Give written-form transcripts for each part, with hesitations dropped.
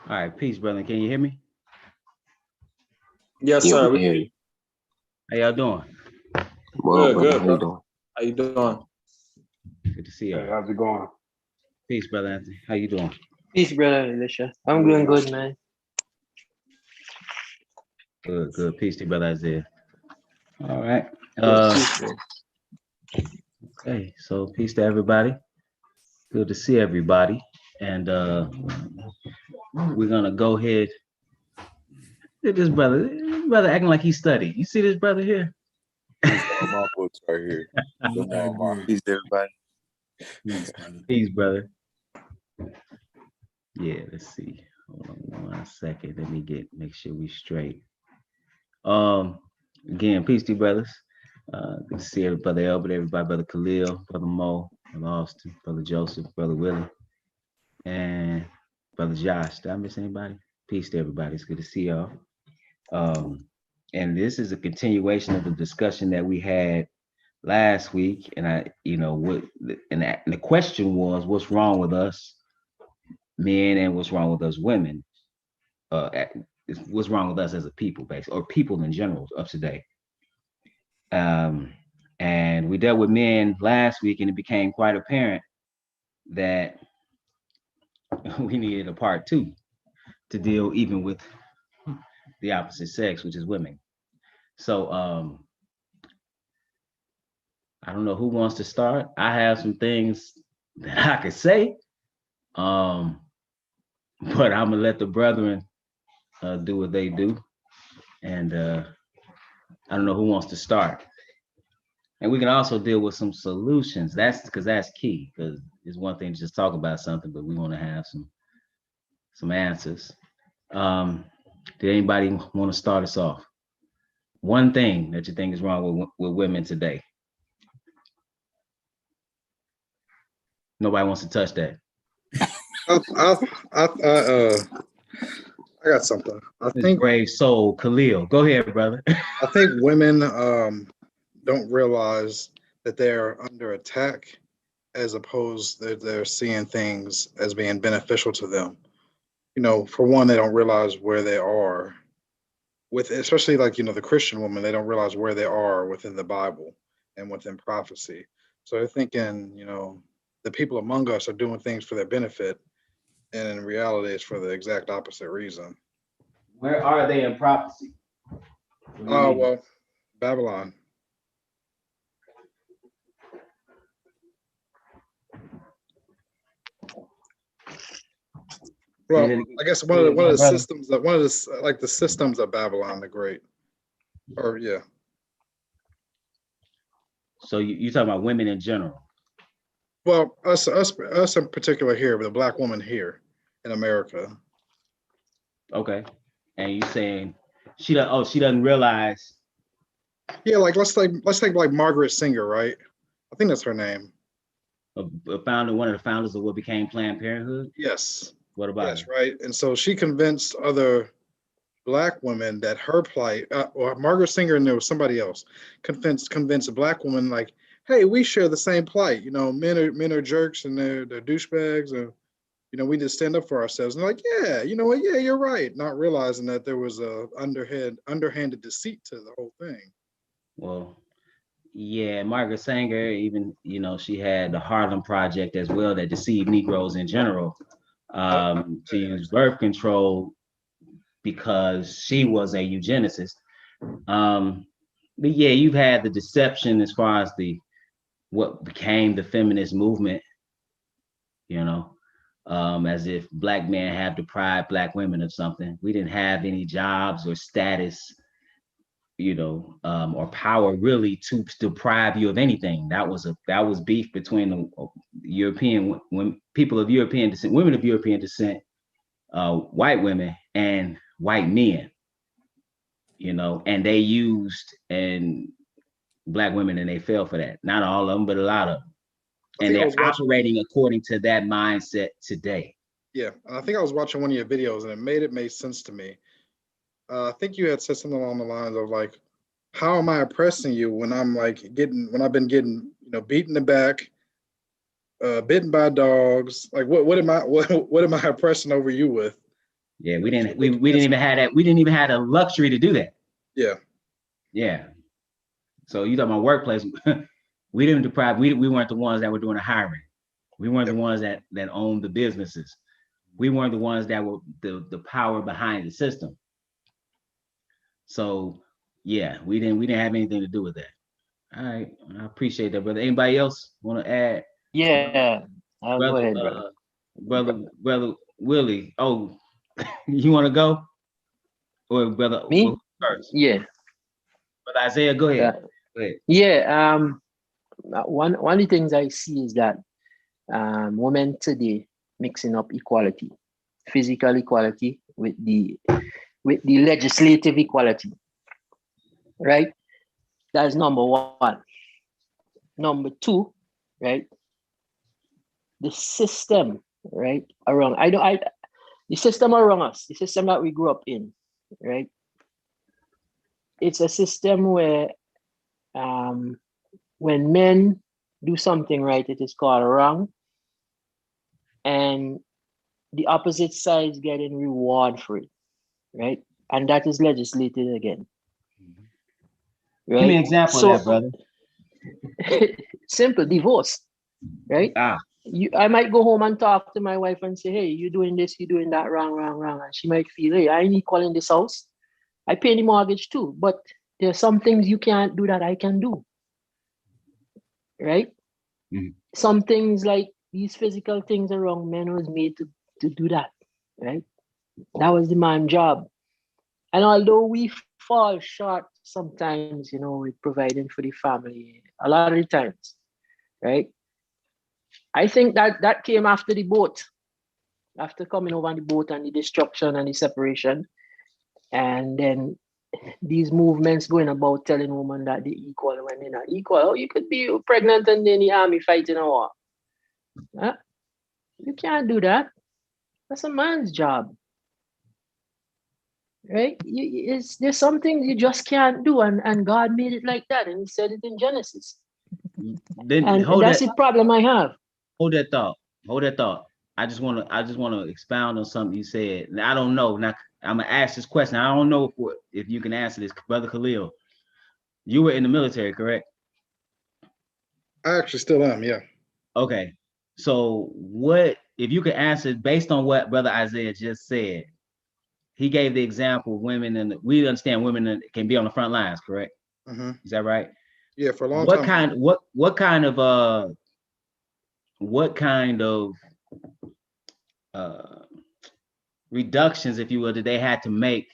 All right, peace, brother. Can you hear me? Yes, Yeah, sir. we can hear you. How y'all doing? Well, Good, brother, good, how you brother. doing? How you doing? Good to see you. Hey, how's it going? Peace, brother Anthony. How you doing? Peace, brother Alicia. I'm doing good, man. Good, good. Peace to you, brother Isaiah. All right. Peace, man. Okay, so peace to everybody. Good to see everybody. And we're gonna go ahead. Look at this brother acting like he studied. You see this brother here? My books right here. Peace, everybody. Peace, brother. Yeah, let's see. Hold on 1 second. Let me make sure we straight. Again, peace to you, brothers. Good to see everybody, everybody, brother Khalil, brother Mo, brother Austin, brother Joseph, brother Willie, and brother Josh. Did I miss anybody? Peace to everybody. It's good to see y'all. And this is a continuation of the discussion that we had last week. And the question was, what's wrong with us men and what's wrong with us women? What's wrong with us as a people, basically, or people in general of today? And we dealt with men last week, and it became quite apparent that we needed a part 2 to deal even with the opposite sex, which is women. So I don't know who wants to start. I have some things that I could say, but I'm gonna let the brethren do what they do, and I don't know who wants to start. And we can also deal with some solutions. That's key, because it's one thing to just talk about something, but we want to have some answers. Did anybody want to start us off? One thing that you think is wrong with women today? Nobody wants to touch that. I got something. I This think brave soul, Khalil. Go ahead, brother. I think women don't realize that they're under attack, as opposed that they're seeing things as being beneficial to them. You know, for one, they don't realize where they are with, especially like, you know, the Christian woman. They don't realize where they are within the Bible and within prophecy. So they're thinking, you know, the people among us are doing things for their benefit, and in reality, it's for the exact opposite reason. Where are they in prophecy? Oh, well, Babylon. Well, I guess one of the systems that the systems of Babylon the Great, or yeah. So you talking about women in general? Well, us in particular here, but the black woman here in America. Okay, and you saying she doesn't realize? Yeah, like let's take like Margaret Singer, right? I think that's her name. One of the founders of what became Planned Parenthood. Yes. What about? Yes, right. And so she convinced other black women that her plight, or Margaret Singer, and there was somebody else, convinced a black woman like, hey, we share the same plight. You know, men are jerks and they're douchebags, and you know, we just stand up for ourselves. And like, yeah, you know what? Yeah, you're right. Not realizing that there was a underhanded deceit to the whole thing. Well, Yeah, Margaret Sanger, even, she had the Harlem Project as well that deceived Negroes in general to use birth control because she was a eugenicist. But yeah, you've had the deception as far as what became the feminist movement, you know, as if black men have deprived black women of something. We didn't have any jobs or status, or power really to deprive you of anything. That was beef between the European when people of European descent, women of European descent, white women and white men, and they used black women and they fell for that. Not all of them, but a lot of them. And they're operating according to that mindset today. Yeah, and I think I was watching one of your videos and it made sense to me. I think you had said something along the lines of like, how am I oppressing you when I'm like when I've been getting, beaten in the back, bitten by dogs? Like what am I oppressing over you with? Yeah, we didn't even have that. We didn't even have the luxury to do that. Yeah. Yeah. So you talking about workplace, we didn't deprive, we weren't the ones that were doing the hiring. We weren't the ones that owned the businesses. We weren't the ones that were the power behind the system. So yeah, we didn't have anything to do with that. All right, I appreciate that, brother. Anybody else want to add? Yeah, I'll go Brother, ahead, brother. brother Willie. Oh, you want to go? Or brother Me? first? Yeah. Brother Isaiah, go ahead. Go ahead. Yeah. One of the things I see is that women today mixing up equality, physical equality with the legislative equality, right? That's number one. Number two, right? The system, right, around the system around us, the system that we grew up in, right? It's a system where when men do something right, it is called wrong, and the opposite side is getting reward for it, right? And that is legislated again. Right? Give me an example of that, brother. Simple, divorce, right? I might go home and talk to my wife and say, hey, you're doing this, you're doing that, wrong. And she might feel, hey, I ain't equal in this house. I pay the mortgage too, but there's some things you can't do that I can do. Right? Mm-hmm. Some things like these physical things around men was made to do that. Right? That was the man's job. And although we fall short sometimes, with providing for the family, a lot of the times, right? I think that came after the boat, after coming over on the boat and the destruction and the separation. And then these movements going about telling women that they're equal when they're not equal. Oh, you could be pregnant and in the army fighting a war. Huh? You can't do that. That's a man's job. Right? There's some things you just can't do, and God made it like that, and He said it in Genesis. Then and that's the problem I have. Hold that thought. I just want to expound on something you said. Now, I don't know. Now I'm gonna ask this question. I don't know if you can answer this, brother Khalil. You were in the military, correct? I actually still am. Yeah. Okay. So what if you could answer based on what brother Isaiah just said? He gave the example of women, and we understand women can be on the front lines, correct? Mm-hmm. Is that right? Yeah, for a long time. What kind of reductions, if you will, that they had to make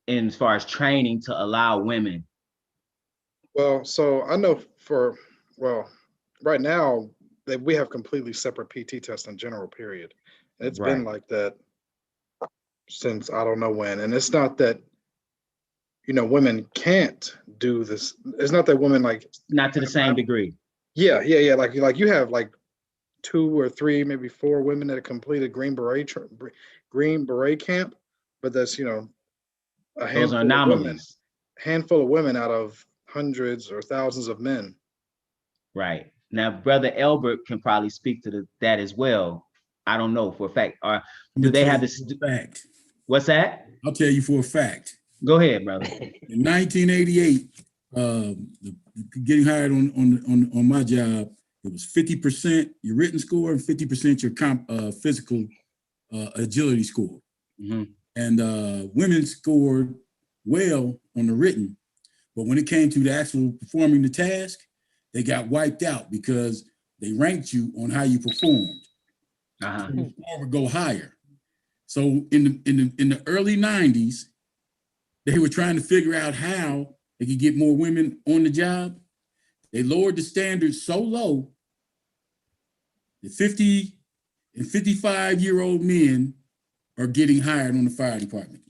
in as far as training to allow women? Well, so I know right now that we have completely separate PT tests in general, period. And it's been like that since I don't know when. And it's not that, women can't do this. It's not that women not to the same degree. Yeah. Like you have like 2 or 3, maybe 4 women that have completed Green Beret camp, but that's a handful of women out of hundreds or thousands of men. Right. Now, brother Elbert can probably speak to that as well. I don't know for a fact. Or do they have this fact? What's that? I'll tell you for a fact. Go ahead, brother. In 1988, getting hired on my job, it was 50% your written score and 50% your physical agility score. Mm-hmm. And women scored well on the written, but when it came to the actual performing the task, they got wiped out because they ranked you on how you performed. Uh-huh. So your score would go higher. So in the early 90s, they were trying to figure out how they could get more women on the job. They lowered the standards so low that 50 and 55-year-old men are getting hired on the fire department.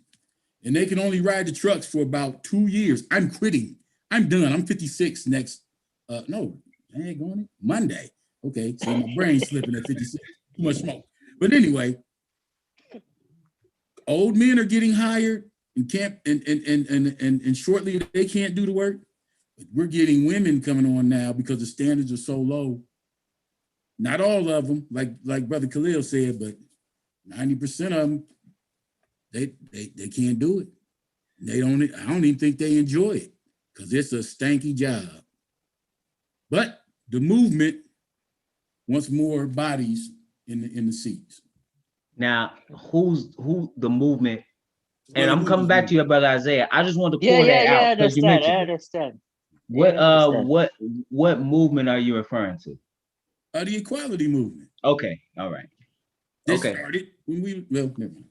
And they can only ride the trucks for about 2 years. I'm quitting. I'm done. I'm 56 next, no, I ain't going it. Monday. Okay, see, my brain's slipping at 56. Too much smoke. But anyway, old men are getting hired and can't, and shortly they can't do the work. But we're getting women coming on now because the standards are so low. Not all of them, like Brother Khalil said, but 90% of them, they can't do it. I don't even think they enjoy it because it's a stanky job. But the movement wants more bodies in the seats. Now, who the movement? And I'm coming back to your brother Isaiah. I just wanted to pull that out because you mentioned I understand. What movement are you referring to? The equality movement. Okay, all right. This started when never mind.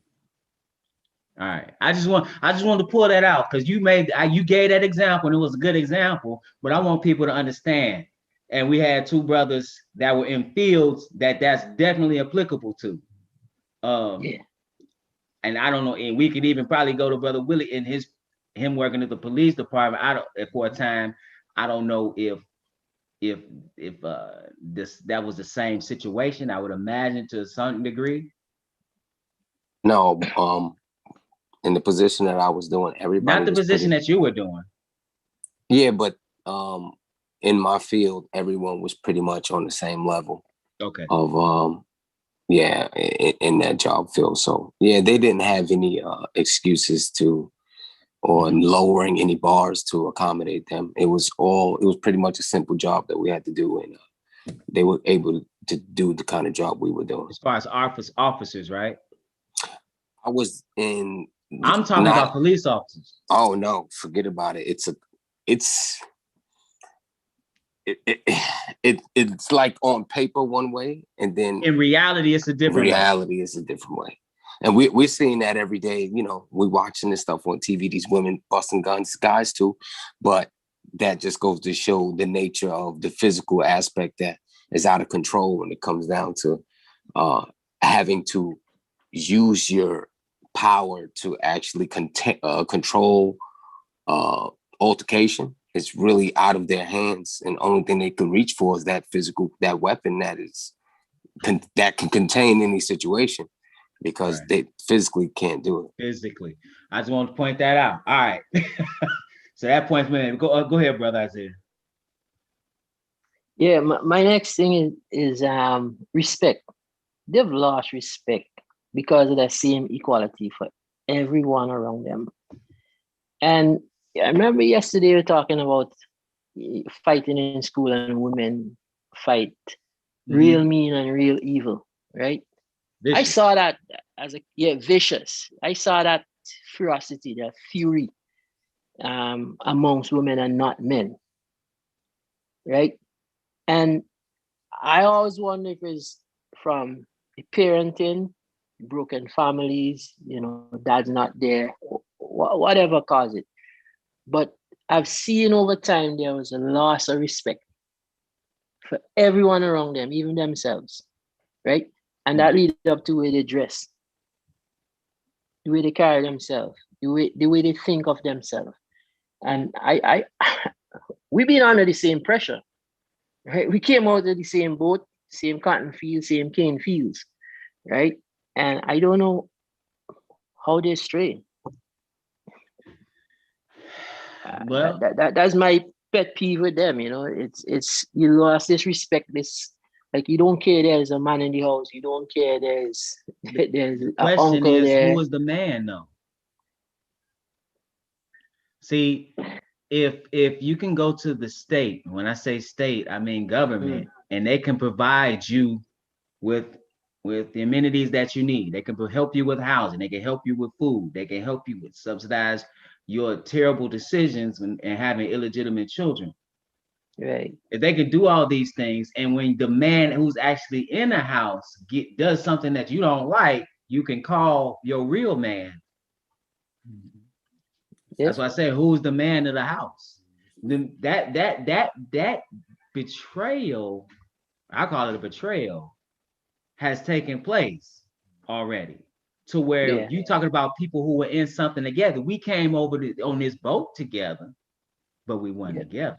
All right. I just wanted to pull that out because you gave that example and it was a good example, but I want people to understand. And we had two brothers that were in fields that's definitely applicable to. Yeah. And I don't know, and we could even probably go to Brother Willie in him working at the police department. For a time, I don't know if that was the same situation. I would imagine to a certain degree. No, in the position that I was doing, everybody. Not the position that you were doing. Yeah, but in my field, everyone was pretty much on the same level. Okay. Of in that job field. So yeah, they didn't have any excuses or lowering any bars to accommodate them. It was pretty much a simple job that we had to do, and they were able to do the kind of job we were doing. As far as officers, right? I'm talking about police officers. Oh no, forget about it. It's like on paper one way, and then in reality it's a different way. And we're seeing that every day. You know, we're watching this stuff on TV, these women busting guns, guys too, but that just goes to show the nature of the physical aspect that is out of control when it comes down to having to use your power to actually control altercation. It's really out of their hands, and the only thing they can reach for is that weapon that can contain any situation, because they physically can't do it. Physically, I just want to point that out. All right, so that points me. Go ahead, brother Isaiah. Yeah, my next thing is respect. They've lost respect because of that same equality for everyone around them. And I remember yesterday we were talking about fighting in school and women fight real mean and real evil, right? Vicious. I saw that vicious. I saw that ferocity, that fury amongst women and not men, right? And I always wonder if it's from parenting, broken families, dad's not there, whatever caused it. But I've seen over time there was a loss of respect for everyone around them, even themselves, right? And that leads up to the way they dress, the way they carry themselves, the way they think of themselves. And we've been under the same pressure, right? We came out of the same boat, same cotton fields, same cane fields, right? And I don't know how they stray. Well, that's my pet peeve with them. It's you lost this respect. This, like, you don't care there's a man in the house. You don't care there's an uncle there. Who is the man though? See, if you can go to the state, when I say state, I mean government, and they can provide you with the amenities that you need. They can help you with housing. They can help you with food. They can help you with subsidize your terrible decisions and having illegitimate children. Right. If they can do all these things, and when the man who's actually in the house does something that you don't like, you can call your real man. Yep. That's why I say, who's the man of the house? Then that betrayal, I call it a betrayal, has taken place already. To where Yeah. you talking about people who were in something together. We came over on this boat together, but we weren't together.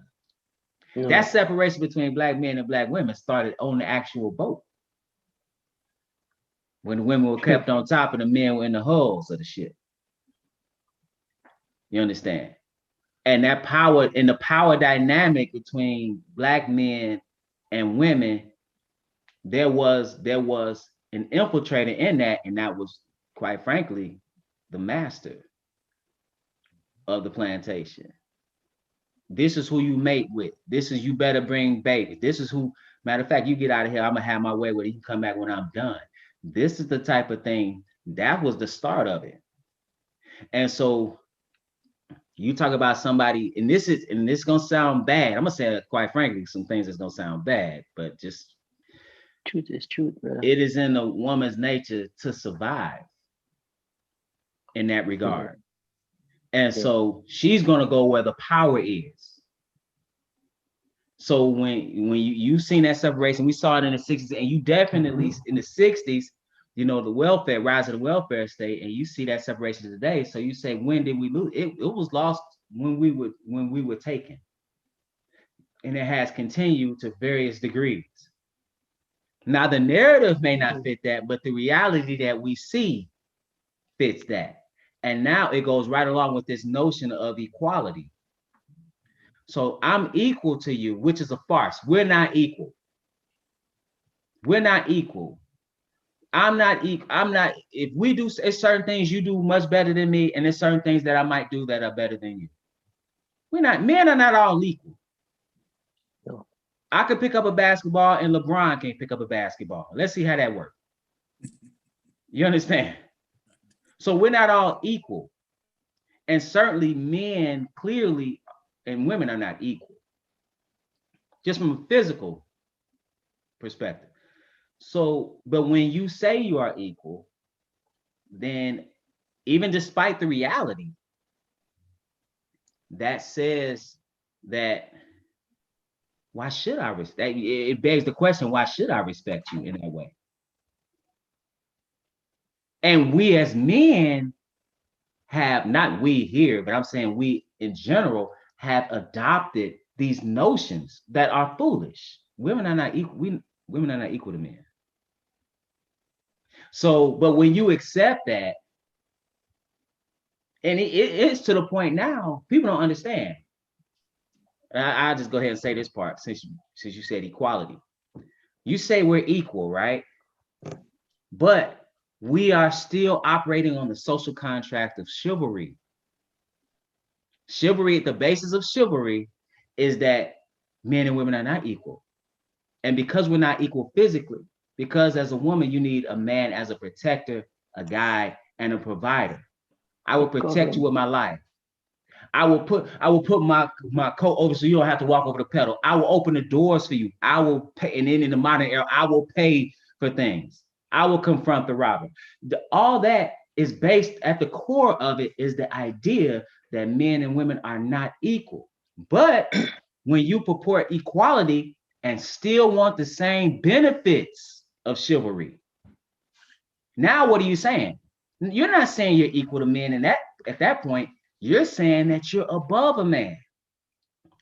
No. That separation between black men and black women started on the actual boat. When the women were kept on top and the men were in the hulls of the ship. You understand? And that power, and the power dynamic between black men and women, there was an infiltrator in that, and that was, quite frankly, the master of the plantation. This is who you mate with. This is, you better bring babies. This is who, matter of fact, you get out of here, I'm gonna have my way with it. You can come back when I'm done. This is the type of thing, that was the start of it. And so you talk about somebody, and this gonna sound bad. I'm gonna say, quite frankly, some things that's gonna sound bad, but just truth is truth, brother. it is in a woman's nature to survive in that regard. And so she's gonna go where the power is. So when you seen that separation, we saw it in the 60s, and you definitely in the 60s, you know, the welfare, rise of the welfare state, and you see that separation today. So you say, when did we lose? It was lost when we were taken. And it has continued to various degrees. Now the narrative may not fit that, but the reality that we see fits that. And now it goes right along with this notion of equality. So I'm equal to you, which is a farce. We're not equal. We're not equal. I'm not equal. If we do, it's certain things you do much better than me, and there's certain things that I might do that are better than you. Men are not all equal. No. I could pick up a basketball and LeBron can't pick up a basketball. Let's see how that works. You understand? So we're not all equal. And certainly men clearly and women are not equal. Just from a physical perspective. So, but when you say you are equal, then even despite the reality, that says that why should I respect? It begs the question, why should I respect you in that way? And we as men have, not we here, but I'm saying we in general have adopted these notions that are foolish. Women are not equal. Women are not equal to men. So, but when you accept that, and it's to the point now, people don't understand. I'll just go ahead and say this part since you said equality. You say we're equal, right? But we are still operating on the social contract of chivalry. Chivalry, the basis of chivalry is that men and women are not equal. And because we're not equal physically, because as a woman, you need a man as a protector, a guide, and a provider. I will protect you with my life. I will put my coat over so you don't have to walk over the pedal. I will open the doors for you. I will pay, and then in the modern era, I will pay for things. I will confront the robber. All that is based at the core of it is the idea that men and women are not equal. But when you purport equality and still want the same benefits of chivalry, now what are you saying? You're not saying you're equal to men, and that at that point, you're saying that you're above a man.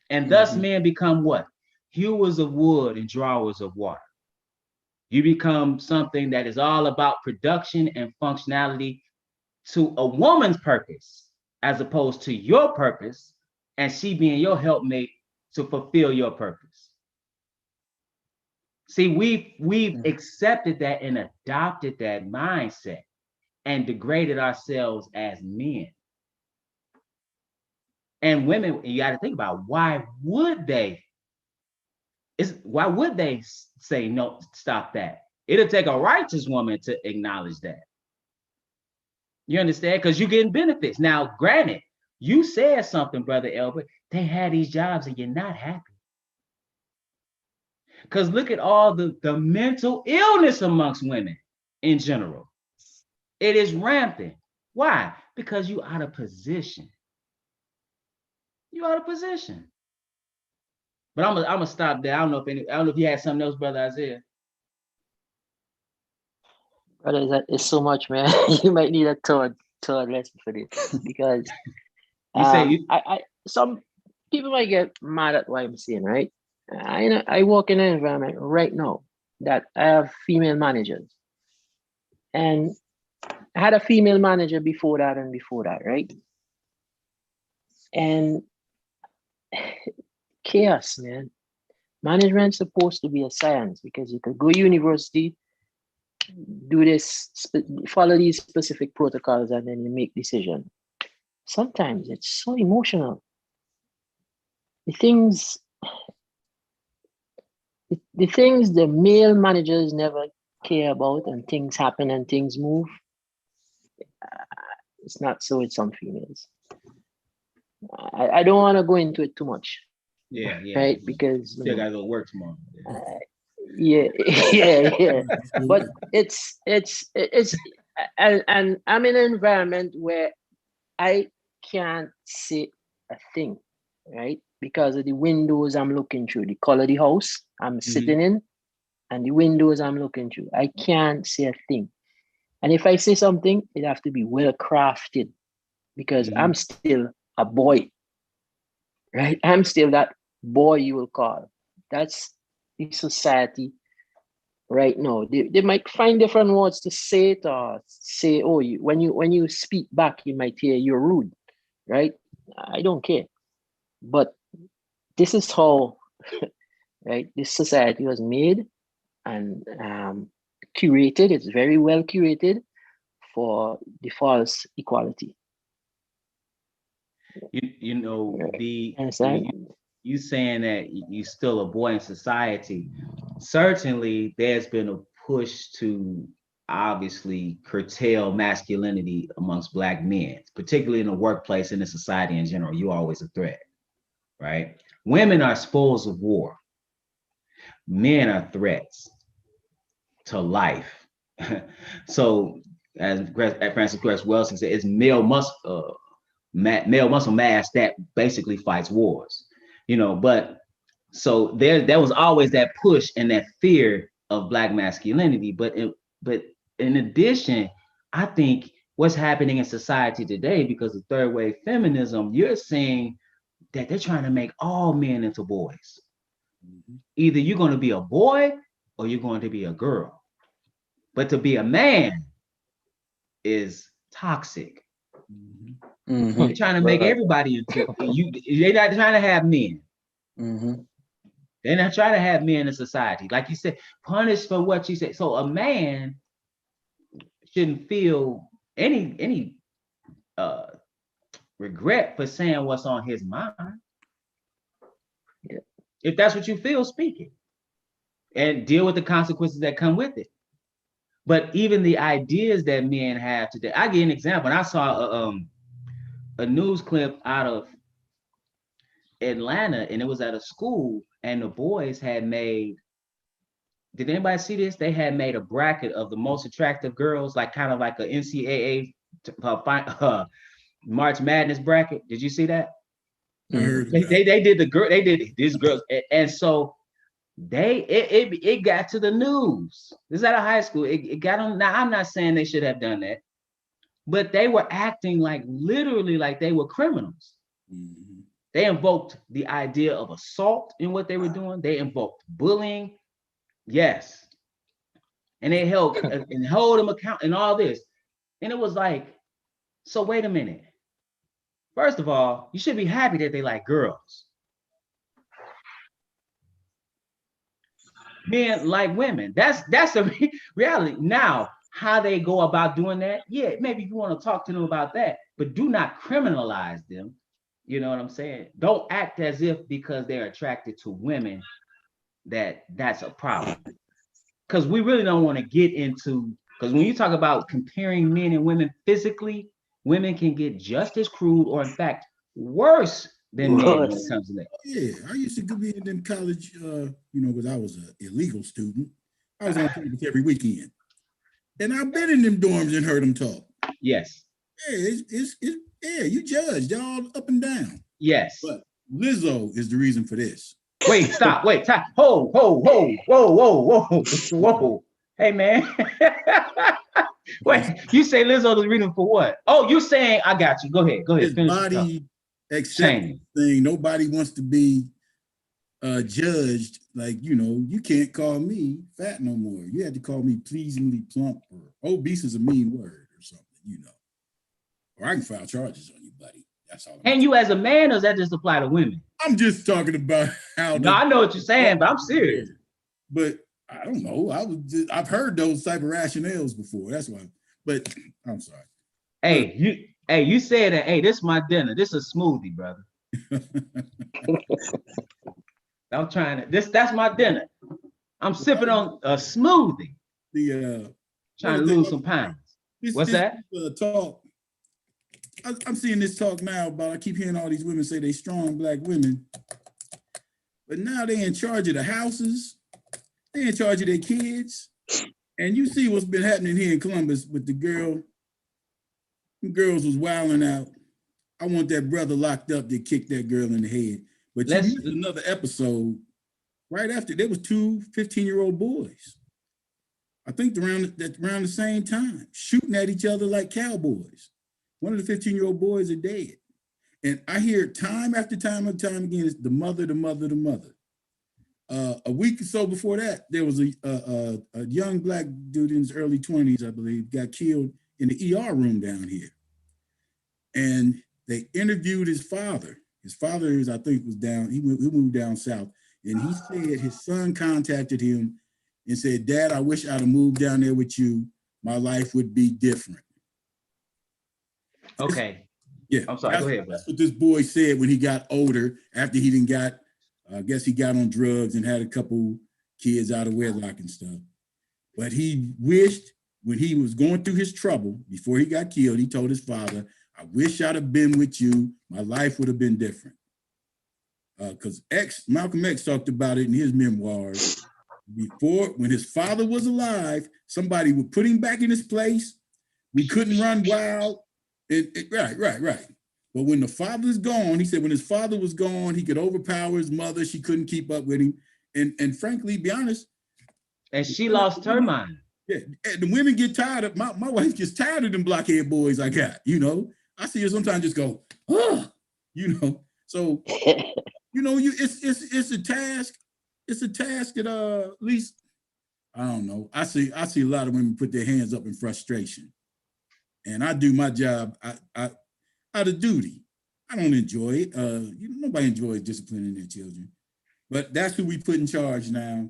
And thus men become what? Hewers of wood and drawers of water. You become something that is all about production and functionality to a woman's purpose, as opposed to your purpose, and she being your helpmate to fulfill your purpose. See, we've accepted that and adopted that mindset and degraded ourselves as men. And women, you got to think about why would they say no, stop that? It'll take a righteous woman to acknowledge that. You understand? Because you're getting benefits. Now, granted, you said something, Brother Elbert. They had these jobs and you're not happy. Because look at all the mental illness amongst women in general. It is rampant. Why? Because you're out of position. You're out of position. But I'm gonna stop there. I don't know if you had something else, Brother Isaiah. Brother, it's so much, man. You might need a third lesson for this because some people might get mad at what I'm saying, right? I work in an environment right now that I have female managers, and I had a female manager before that and before that, right? And chaos, man. Management's supposed to be a science because you could go university, do this, follow these specific protocols, and then you make decisions. Sometimes it's so emotional. The things the male managers never care about, and things happen and things move. It's not so with some females. I don't want to go into it too much. Yeah. Right, because still gotta go to work tomorrow. Yeah. But it's and I'm in an environment where I can't say a thing, right? Because of the windows I'm looking through, the color of the house I'm sitting in, and the windows I'm looking through. I can't say a thing. And if I say something, it have to be well crafted because I'm still a boy, right? I'm still that boy you will call. That's the society right now. They might find different words to say it or say, oh, when you speak back, you might hear you're rude, right? I don't care. But this is how, right, this society was made and curated. It's very well curated for the false equality. You know, understand? You saying that you still a boy in society. Certainly, there's been a push to obviously curtail masculinity amongst Black men, particularly in the workplace and in society in general. You're always a threat, right? Women are spoils of war. Men are threats to life. So, as Francis Cress Wilson said, it's male muscle mass that basically fights wars, you know. But so there was always that push and that fear of Black masculinity. But in addition, I think what's happening in society today, because of third wave feminism, you're seeing that they're trying to make all men into boys. Either you're going to be a boy or you're going to be a girl. But to be a man is toxic. They're trying to make everybody into you. They're not trying to have men. They're not trying to have men in society. Like you said, punished for what you said. So a man shouldn't feel any regret for saying what's on his mind. Yeah. If that's what you feel, speak it. And deal with the consequences that come with it. But even the ideas that men have today, I give an example. And I saw a news clip out of Atlanta, and it was at a school, and the boys had made, did anybody see this? They had made a bracket of the most attractive girls, like kind of like a NCAA March Madness bracket. Did you see that? They did these girls, and so it got to the news. This is at a high school. It got on. Now I'm not saying they should have done that, but they were acting like literally like they were criminals. They invoked the idea of assault in what they were doing. They invoked bullying. Yes. And they held them account and all this. And it was like, so wait a minute. First of all, you should be happy that they like girls. Men like women. That's the reality. Now, how they go about doing that, yeah, maybe you want to talk to them about that, but do not criminalize them You know what I'm saying? Don't act as if because they're attracted to women that's a problem. Because we really don't want to get into, because when you talk about comparing men and women physically, women can get just as crude or in fact worse than men when it comes to that. Yeah, I used to be in them college, because I was an illegal student. I was on campus every weekend. And I've been in them dorms and heard them talk. Yes. Yeah, you judged all up and down. Yes. But Lizzo is the reason for this. Wait, stop. Wait, stop. Whoa, whoa, whoa, whoa, whoa, whoa, whoa. Hey, man. Wait, you say Lizzo the reason for what? Oh, you saying, I got you. Go ahead. His Finish body acceptance thing. Nobody wants to be judged. Like, you can't call me fat no more. You had to call me pleasingly plump, or obese is a mean word or something, Or I can file charges on you, buddy. That's all. And you as a man, or does that just apply to women? I'm just talking about how. No, I know what you're saying, but I'm serious. But I don't know. I've heard those type of rationales before. That's why. But I'm sorry. Hey, you said that. Hey, this is my dinner. This is a smoothie, brother. I'm trying to. That's my dinner. I'm sipping on a smoothie. Trying to lose some pounds. What's that? Talk. I'm seeing this talk now about. I keep hearing all these women say they strong black women, but now they in charge of the houses. They in charge of their kids, and you see what's been happening here in Columbus with the girl. The girls was wilding out. I want that brother locked up that kicked that girl in the head. But you missed another episode right after. There was two 15-year-old boys. I think around the same time, shooting at each other like cowboys. One of the 15-year-old boys are dead. And I hear time after time and time again, it's the mother. A week or so before that, there was a young black dude in his early 20s, I believe, got killed in the ER room down here. And they interviewed his father. His father I think, was down. He moved down south. And he said his son contacted him and said, "Dad, I wish I'd have moved down there with you. My life would be different." Okay. Yeah. I'm sorry. Go ahead. That's what this boy said when he got older, after he didn't got, I guess he got on drugs and had a couple kids out of wedlock and stuff. But he wished, when he was going through his trouble, before he got killed, he told his father, "I wish I'd have been with you. My life would have been different." Because Malcolm X talked about it in his memoirs. Before, when his father was alive, somebody would put him back in his place. We couldn't run wild. Right. But when the father's gone, he said when his father was gone, he could overpower his mother. She couldn't keep up with him. And frankly, be honest. And she lost her mind. Yeah, and the women get tired of, my wife gets tired of them blockhead boys I got, I see her sometimes just go, oh, so, it's a task. It's a task that at least, I don't know. I see a lot of women put their hands up in frustration. And I do my job out of duty. I don't enjoy it. Nobody enjoys disciplining their children. But that's who we put in charge now.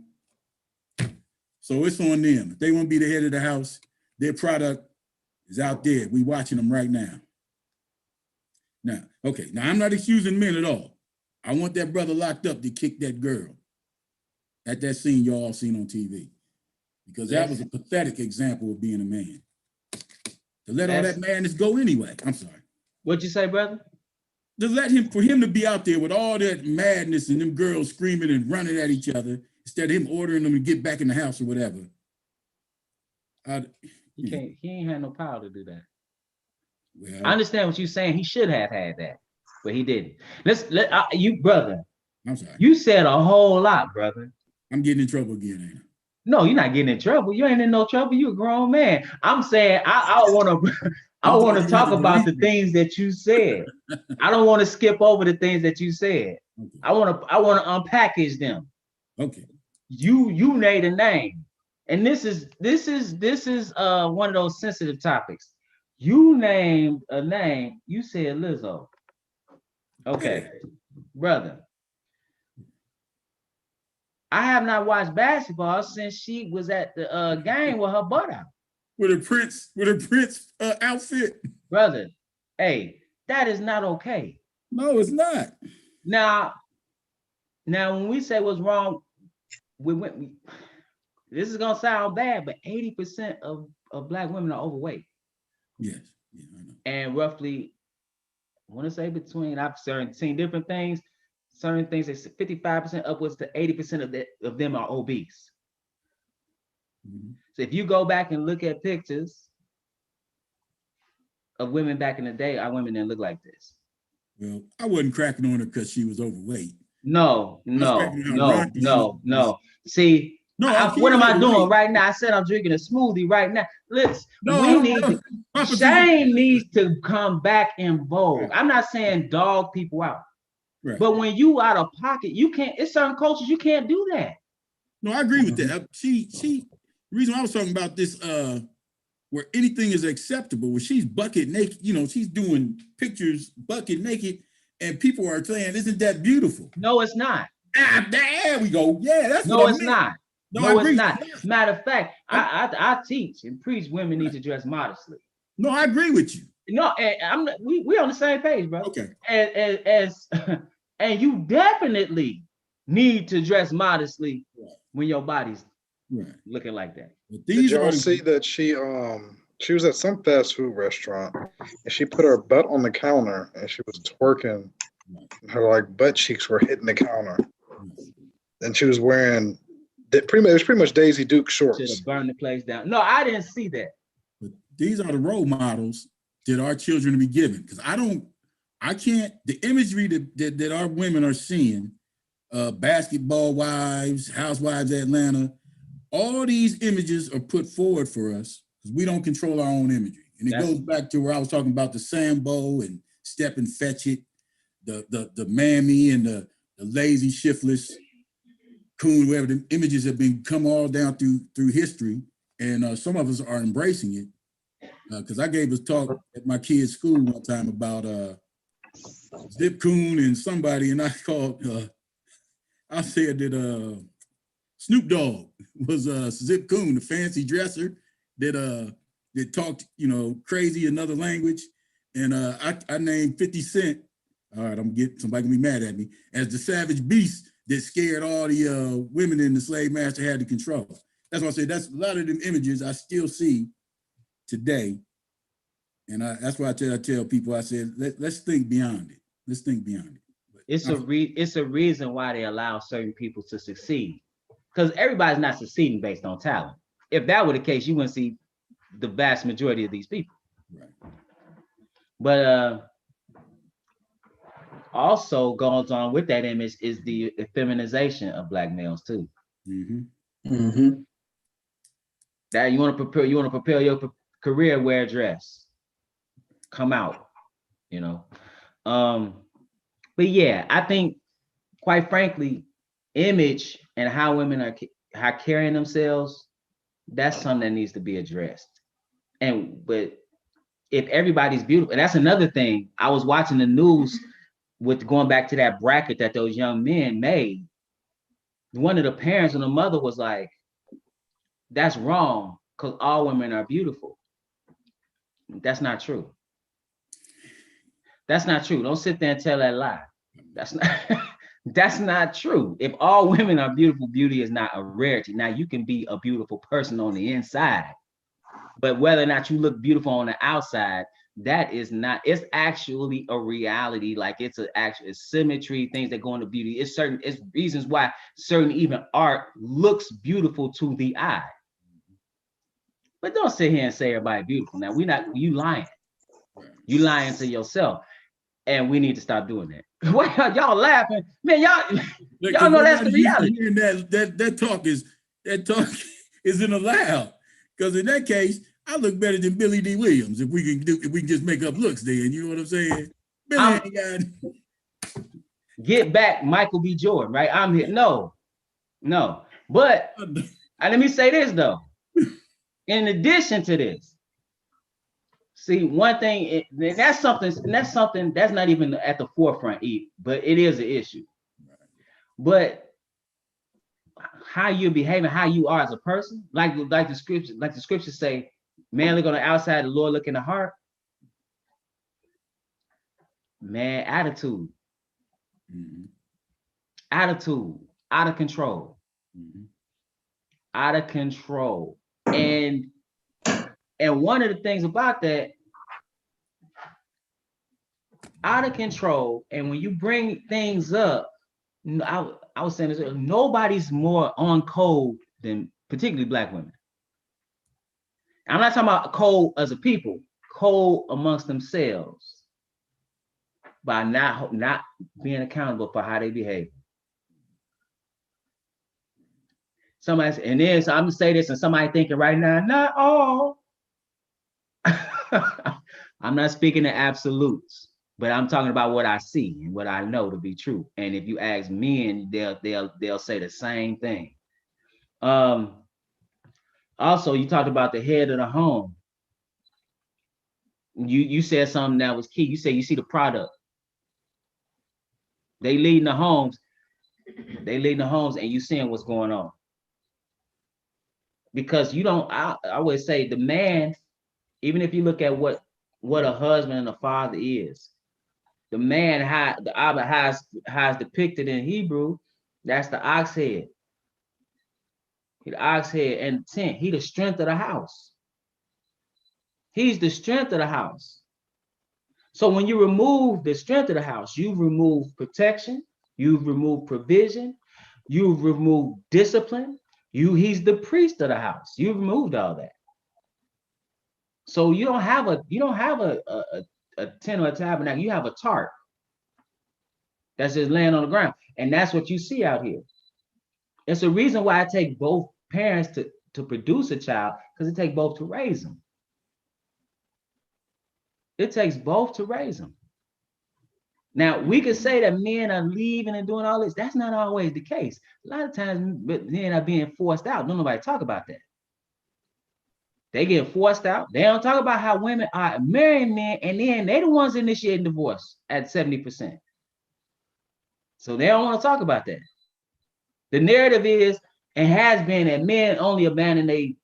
So it's on them. If they want to be the head of the house, their product is out there. We watching them right now. Now, I'm not excusing men at all. I want that brother locked up to kick that girl at that scene y'all seen on TV. Because that was a pathetic example of being a man. To let all that madness go anyway. I'm sorry. What'd you say, brother? For him to be out there with all that madness and them girls screaming and running at each other, instead of him ordering them to get back in the house or whatever. He ain't had no power to do that. Well, I understand what you're saying. He should have had that, but he didn't. You, brother. I'm sorry. You said a whole lot, brother. I'm getting in trouble again, ain't I? No, you're not getting in trouble. You ain't in no trouble. You a grown man. I'm saying I want to talk about the things that you said. I don't want to skip over the things that you said. Okay. I want to unpackage them. Okay. You made a name, and this is one of those sensitive topics. You named a name. You said Lizzo. Okay, brother. I have not watched basketball since she was at the game with her butt out. With a Prince outfit. Brother, hey, that is not okay. No, it's not. Now when we say what's wrong, this is gonna sound bad, but 80% of Black women are overweight. Yes. Yeah, I know. And roughly, I want to say I've seen different things. Certain things, it's 55% upwards to 80% of them are obese. Mm-hmm. So if you go back and look at pictures of women back in the day, our women didn't look like this. Well, I wasn't cracking on her because she was overweight. No. See, no, what am I doing overweight. right now? I said I'm drinking a smoothie right now. No, Shame needs to come back in vogue. I'm not saying dog people out. Right. But when you out of pocket, you can't, it's certain cultures, you can't do that. No, I agree with that. The reason I was talking about this, where anything is acceptable, where she's bucket naked, she's doing pictures bucket naked, and people are saying, isn't that beautiful? No, it's not. There we go. Yeah, that's no, what it's not. No, it's not. Matter of fact, I teach and preach women need to dress modestly. No, I agree with you. No, and we on the same page, bro. Okay. And you definitely need to dress modestly when your body's looking like that. Did y'all see that she was at some fast food restaurant and she put her butt on the counter and she was twerking. Her like butt cheeks were hitting the counter, and she was wearing pretty much Daisy Duke shorts. Should have burned the place down. No, I didn't see that. But these are the role models that our children be given, because I can't, the imagery that our women are seeing, basketball wives, housewives of Atlanta, all these images are put forward for us because we don't control our own imagery. And it goes back to where I was talking about the Sambo and Step and Fetch It, the mammy and the lazy, shiftless coon, whatever. The images have been come all down through history, and some of us are embracing it. Because I gave a talk at my kids' school one time about Zip Coon and somebody, and I said that Snoop Dogg was Zip Coon, the fancy dresser that talked crazy another language, and I named 50 Cent. All right, somebody gonna be mad at me, as the savage beast that scared all the women in the slave master had to control. That's why I said that's a lot of them images I still see today, and that's why I tell people, I said let's think beyond it. Let's think beyond it. But it's a reason why they allow certain people to succeed, because everybody's not succeeding based on talent. If that were the case, you wouldn't see the vast majority of these people. Right. But also goes on with that image is the feminization of Black males too. Mm-hmm. Mm-hmm. That you want to prepare your career, wear a dress, come out, But yeah, I think, quite frankly, image and how women are carrying themselves, that's something that needs to be addressed. But if everybody's beautiful, and that's another thing. I was watching the news with going back to that bracket that those young men made. One of the parents and the mother was like, that's wrong because all women are beautiful. That's not true. That's not true. Don't sit there and tell that lie. That's not true. If all women are beautiful, beauty is not a rarity. Now you can be a beautiful person on the inside, but whether or not you look beautiful on the outside, that is not, it's actually a reality. Like it's symmetry, things that go into beauty. It's reasons why certain even art looks beautiful to the eye. But don't sit here and say everybody beautiful. Now you lying. You lying to yourself. And we need to stop doing that. What y'all laughing? Man, y'all know that's the reality. That talk isn't allowed. Because in that case, I look better than Billy D. Williams if we can just make up looks then. You know what I'm saying? Billy ain't got get back Michael B. Jordan, right? I'm here. No. But let me say this though. In addition to this, see, one thing that's something that's not even at the forefront, but it is an issue. But how you're behaving, how you are as a person, like the scriptures say, man look on the outside, the Lord look in the heart. Man, attitude, Mhm. attitude, out of control, Mhm. out of control. And one of the things about that, out of control, and when you bring things up, I was saying this earlier, nobody's more on code than particularly Black women. I'm not talking about code as a people, code amongst themselves by not being accountable for how they behave. Somebody, and then so I'm gonna say this, and somebody thinking right now, not all. I'm not speaking in absolutes, but I'm talking about what I see and what I know to be true. And if you ask men, they'll say the same thing. Also, you talked about the head of the home. You said something that was key. You said you see the product. They leading the homes. They leading the homes, and you seeing what's going on. Because you don't. I would say the man, even if you look at what a husband and a father is, the man the Abba has depicted in Hebrew. That's the ox head. He the ox head and tent. He the strength of the house. He's the strength of the house. So when you remove the strength of the house, you've removed protection, you've removed provision, you've removed discipline. He's the priest of the house. You've removed all that. So you don't have a tent or a tabernacle. You have a tarp that's just laying on the ground, and that's what you see out here. It's a reason why it takes both parents to produce a child, because it takes both to raise them. It takes both to raise them. Now, we could say that men are leaving and doing all this. That's not always the case. A lot of times men are being forced out. Don't nobody talk about that. They get forced out. They don't talk about how women are marrying men, and then they the ones initiating divorce at 70%. So they don't want to talk about that. The narrative is and has been that men only abandon they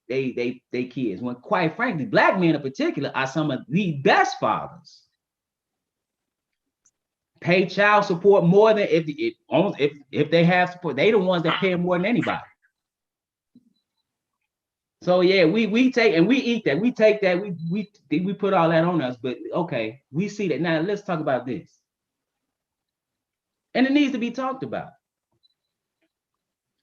kids, when quite frankly, Black men in particular are some of the best fathers. Pay child support more than if they have support. They the ones that pay more than anybody. So yeah, we take and we eat that. We take that. We put all that on us. But okay, we see that now. Let's talk about this, and it needs to be talked about.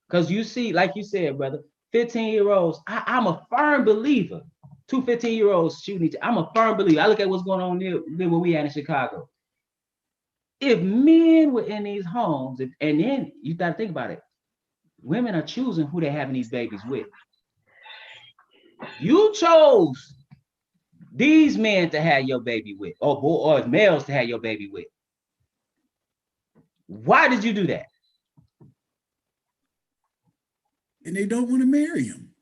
Because you see, like you said, brother, 15-year-olds. I'm a firm believer. 2 15-year-olds shooting each. I'm a firm believer. I look at what's going on near where we at in Chicago. If men were in these homes, and then you got to think about it, women are choosing who they're having these babies with. You chose these men to have your baby with, or males to have your baby with. Why did you do that? And they don't want to marry him.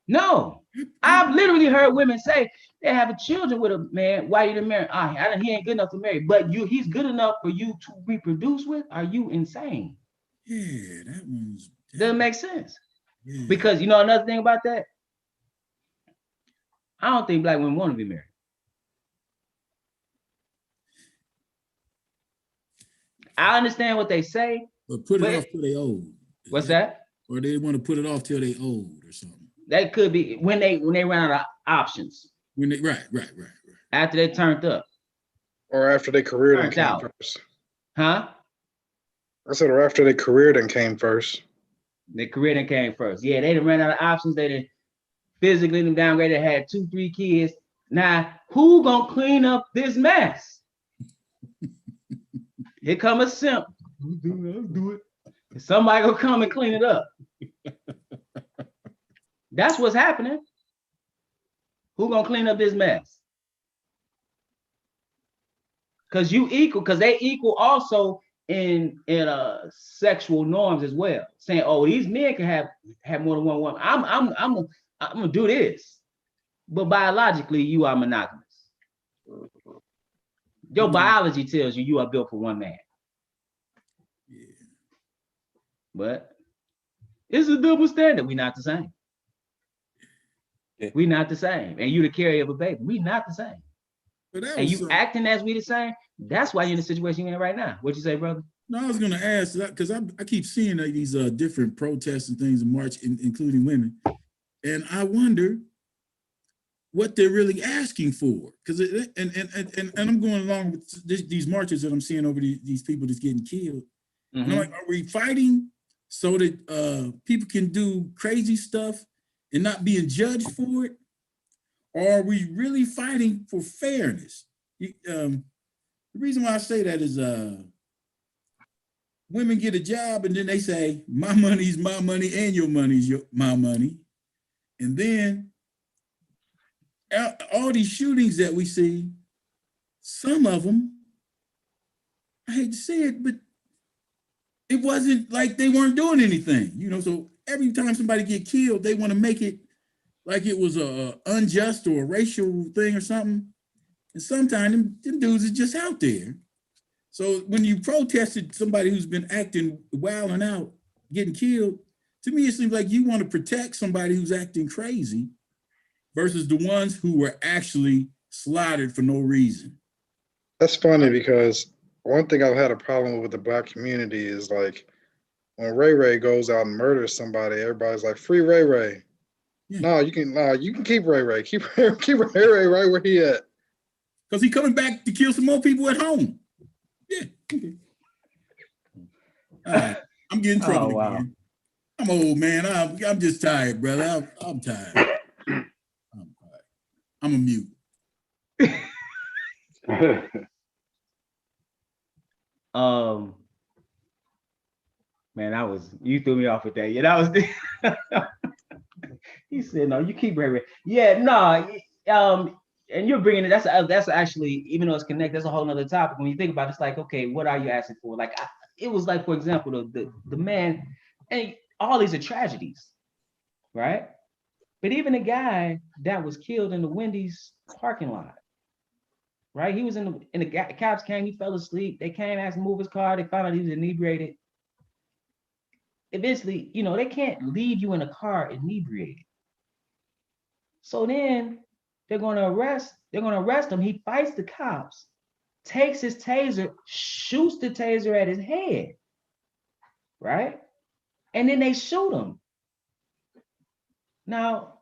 No, I've literally heard women say they have children with a man. Why you didn't marry? He ain't good enough to marry, but he's good enough for you to reproduce with. Are you insane? Yeah, that one's doesn't make sense. Yeah. Because you know another thing about that, I don't think Black women want to be married. I understand what they say, but put it off till they old. What's that? Or they want to put it off till they old or something. That could be when they run out of options. When they right. After they turned up. Or after they careered and came first. Huh? I said, or after they careered and came first. They careered and came first. Yeah, they done ran out of options. They done physically downgraded, had 2-3 kids. Now, who gonna clean up this mess? Here come a simp. I'll do it. Somebody gonna come and clean it up. That's what's happening. Who gonna clean up this mess? Because they equal also in sexual norms as well. Saying, oh, these men can have more than one woman. I'm gonna do this. But biologically, you are monogamous. Your biology tells you are built for one man. Yeah. But it's a double standard. We're not the same. Yeah. We're not the same. And you the carrier of a baby. We're not the same. But that and was you something. acting as we the same, that's why you're in the situation you're in right now. What you say, brother? No, I was going to ask that because I keep seeing like these different protests and things in March, including women, and I wonder what they're really asking for. Because and I'm going along with these marches that I'm seeing over these people that's getting killed. Mm-hmm. And I'm like, are we fighting so that people can do crazy stuff and not being judged for it? Or are we really fighting for fairness? The reason why I say that is women get a job and then they say, my money's my money and your money's my money. And then all these shootings that we see, some of them, I hate to say it, but it wasn't like they weren't doing anything, you know. So every time somebody get killed, they want to make it like it was a unjust or a racial thing or something. And sometimes them dudes are just out there. So when you protested somebody who's been acting wild and out, getting killed, to me it seems like you want to protect somebody who's acting crazy versus the ones who were actually slaughtered for no reason. That's funny because one thing I've had a problem with the Black community is like when Ray Ray goes out and murders somebody, everybody's like, "Free Ray Ray." Yeah. No, you can keep Ray Ray. Keep Ray Ray right where he at. Because he's coming back to kill some more people at home. Yeah. Okay. All right. I'm getting trouble again. I'm old, man. I'm just tired, brother. I'm tired. I'm a mute. Man, you threw me off with that. Yeah, that was he said, no, you keep Ray. Yeah, no, and you're bringing it. That's actually, even though it's connected, that's a whole nother topic. When you think about it, it's like, okay, what are you asking for? Like, it was like, for example, the man, and all these are tragedies, right? But even the guy that was killed in the Wendy's parking lot, right? He was in the cops came, he fell asleep. They came, asked him to move his car. They found out he was inebriated. Eventually, you know, they can't leave you in a car inebriated. So then they're going to arrest him. He fights the cops, takes his taser, shoots the taser at his head, right? And then they shoot him. Now,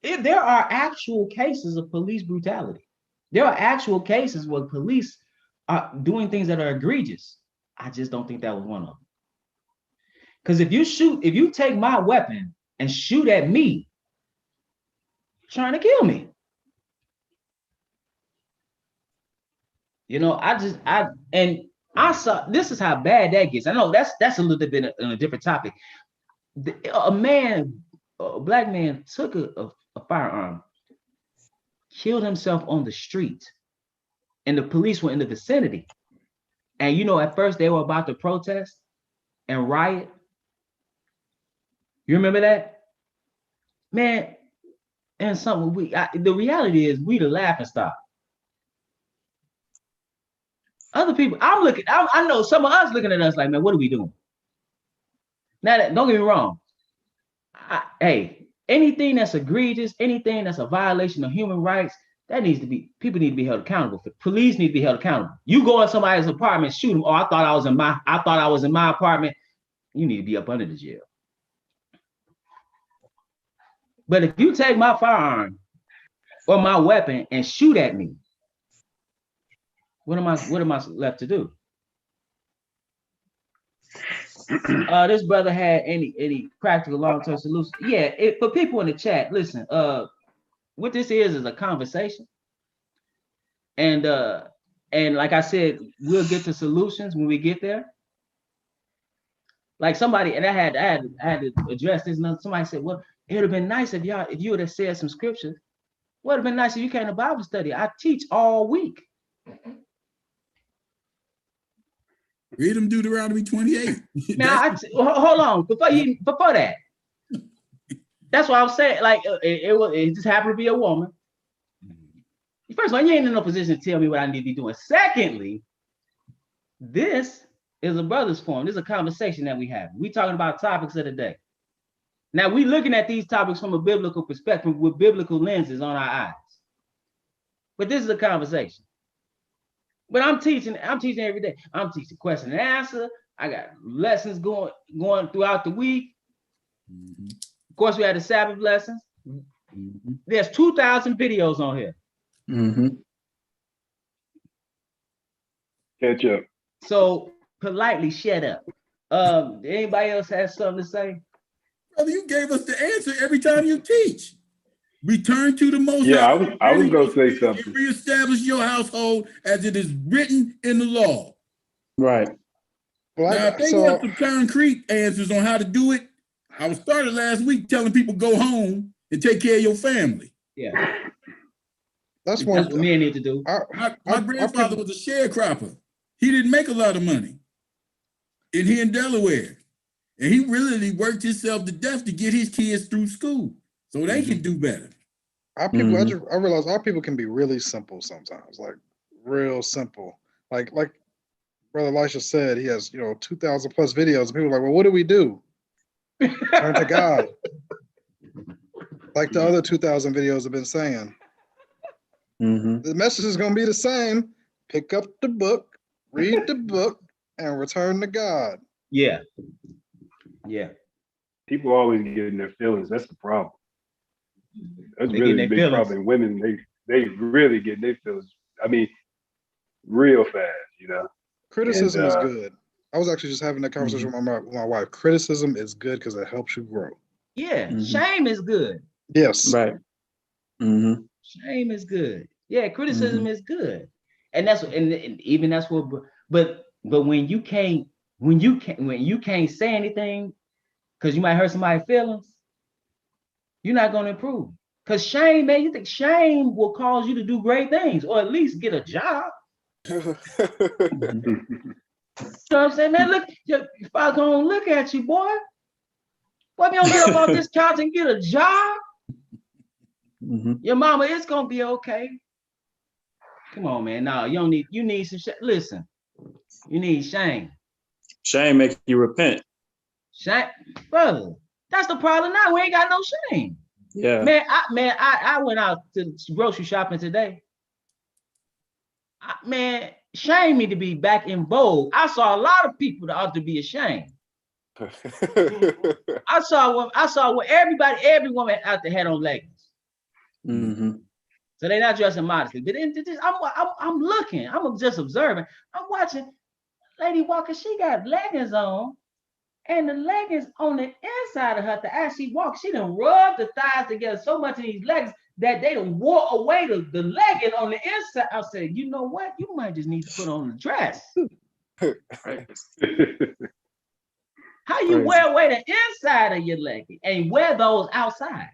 if there are actual cases of police brutality, there are actual cases where police are doing things that are egregious. I just don't think that was one of them. Because if you take my weapon and shoot at me, trying to kill me. You know, I saw, this is how bad that gets. I know that's a little bit on a different topic. A black man took a firearm, killed himself on the street, and the police were in the vicinity. And you know, at first they were about to protest and riot. You remember that? Man, and something the reality is we the laughing stock. Other people, I know some of us looking at us like, man, what are we doing? Now, don't get me wrong. Hey, anything that's egregious, anything that's a violation of human rights, people need to be held accountable. Police need to be held accountable. You go in somebody's apartment, shoot them. Oh, I thought I was in my apartment. You need to be up under the jail. But if you take my firearm or my weapon and shoot at me, what am I left to do? This brother had any practical long-term solution? Yeah, for people in the chat, listen, what this is a conversation. And like I said, we'll get to solutions when we get there. Like somebody, and I had to address this, and somebody said, well, it would have been nice if you would have said some scripture. Would have been nice if you came to Bible study. I teach all week. Read them Deuteronomy 28. Now, hold on. Before that, that's what I was saying. Like it just happened to be a woman. First of all, you ain't in no position to tell me what I need to be doing. Secondly, this is a brother's forum. This is a conversation that we have. We talking about topics of the day. Now we looking at these topics from a biblical perspective with biblical lenses on our eyes. But this is a conversation. But I'm teaching every day. I'm teaching question and answer. I got lessons going throughout the week. Mm-hmm. Of course, we had the Sabbath lessons. Mm-hmm. There's 2,000 videos on here. Mm-hmm. Catch up. So politely shut up. Anybody else has something to say? Brother, you gave us the answer every time you teach. Return to the Most Yeah, High. I was going to say something. Reestablish your household as it is written in the law. Right. Well, now, if they want some concrete answers on how to do it, I was started last week telling people go home and take care of your family. Yeah. That's what men need to do. My grandfather was a sharecropper. He didn't make a lot of money. And he in Delaware. And he really worked himself to death to get his kids through school so they can do better. Our people, I realize our people can be really simple sometimes, like real simple. Like Brother Elisha said, he has 2,000 plus videos, and people are like, well, what do we do? Turn to God. Like the other 2,000 videos have been saying. The message is going to be the same. Pick up the book, read the book, and return to God. Yeah. Yeah. People always get in their feelings. That's the problem. That's really a big problem. Women, they really get in their feelings. I mean, real fast, Criticism is good. I was actually just having that conversation with my wife. Criticism is good because it helps you grow. Yeah. Shame is good. Yes. Right. Shame is good. Yeah, criticism is good. And that's and even that's what but when you can't say anything because you might hurt somebody's feelings, you're not going to improve. Because shame, man, you think shame will cause you to do great things or at least get a job. You know what I'm saying? Man, look, if I gonna look at you, boy, if you don't get up off this couch and get a job, your mama, it's gonna be okay. Come on, man. No, you need some listen, you need shame. Shame makes you repent. Shame, brother. That's the problem now. We ain't got no shame. Yeah. Man, I went out to grocery shopping today. Shame me to be back in vogue. I saw a lot of people that ought to be ashamed. I saw what every woman out there had on leggings. So they're not dressing modestly. But I'm looking. I'm just observing. I'm watching lady walking. She got leggings on, and the leggings on the inside of her. As she walks, she done rubbed the thighs together so much in these leggings that they done wore away the legging on the inside. I said, you know what? You might just need to put on a dress. How you wear away the inside of your legging and wear those outside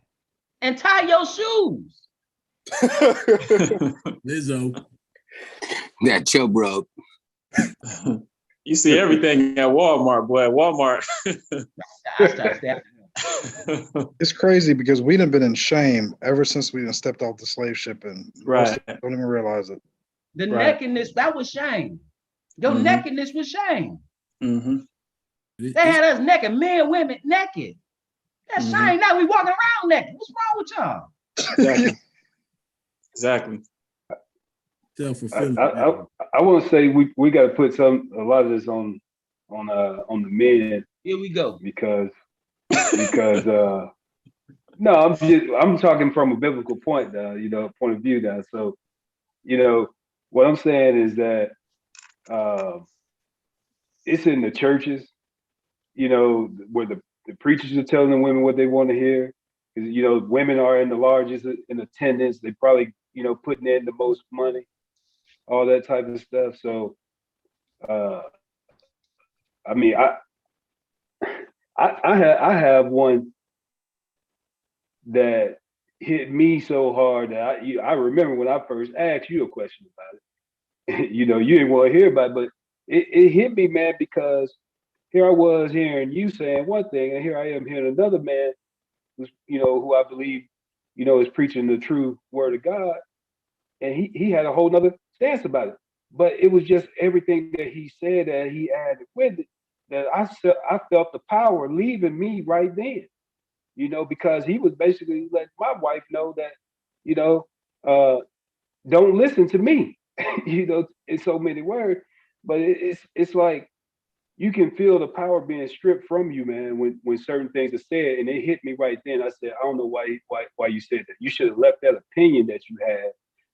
and tie your shoes? Lizzo. That chub rub. You see everything at Walmart, boy. At Walmart. It's crazy because we done been in shame ever since we done stepped off the slave ship, and don't even realize it. The nakedness, that was shame. Your nakedness was shame. They had us naked, men, women naked. That's shame. Now we walking around naked. What's wrong with y'all? Exactly. I want to say we got to put a lot of this on the men. Here we go. Because no, I'm talking from a biblical point point of view now. So, what I'm saying is that it's in the churches, where the preachers are telling the women what they want to hear. Because, women are in the largest in attendance. They probably, putting in the most money, all that type of stuff. So, I mean, I have one that hit me so hard that I remember when I first asked you a question about it. You didn't want to hear about it, but it hit me, man, because here I was hearing you saying one thing, and here I am hearing another man who I believe, is preaching the true word of God. And he had a whole nother stance about it. But it was just everything that he said that he added with it that I felt the power leaving me right then, because he was basically letting my wife know that, don't listen to me. You know, in so many words. But it's like you can feel the power being stripped from you, man, when certain things are said. And it hit me right then. I said, I don't know why you said that. You should have left that opinion that you had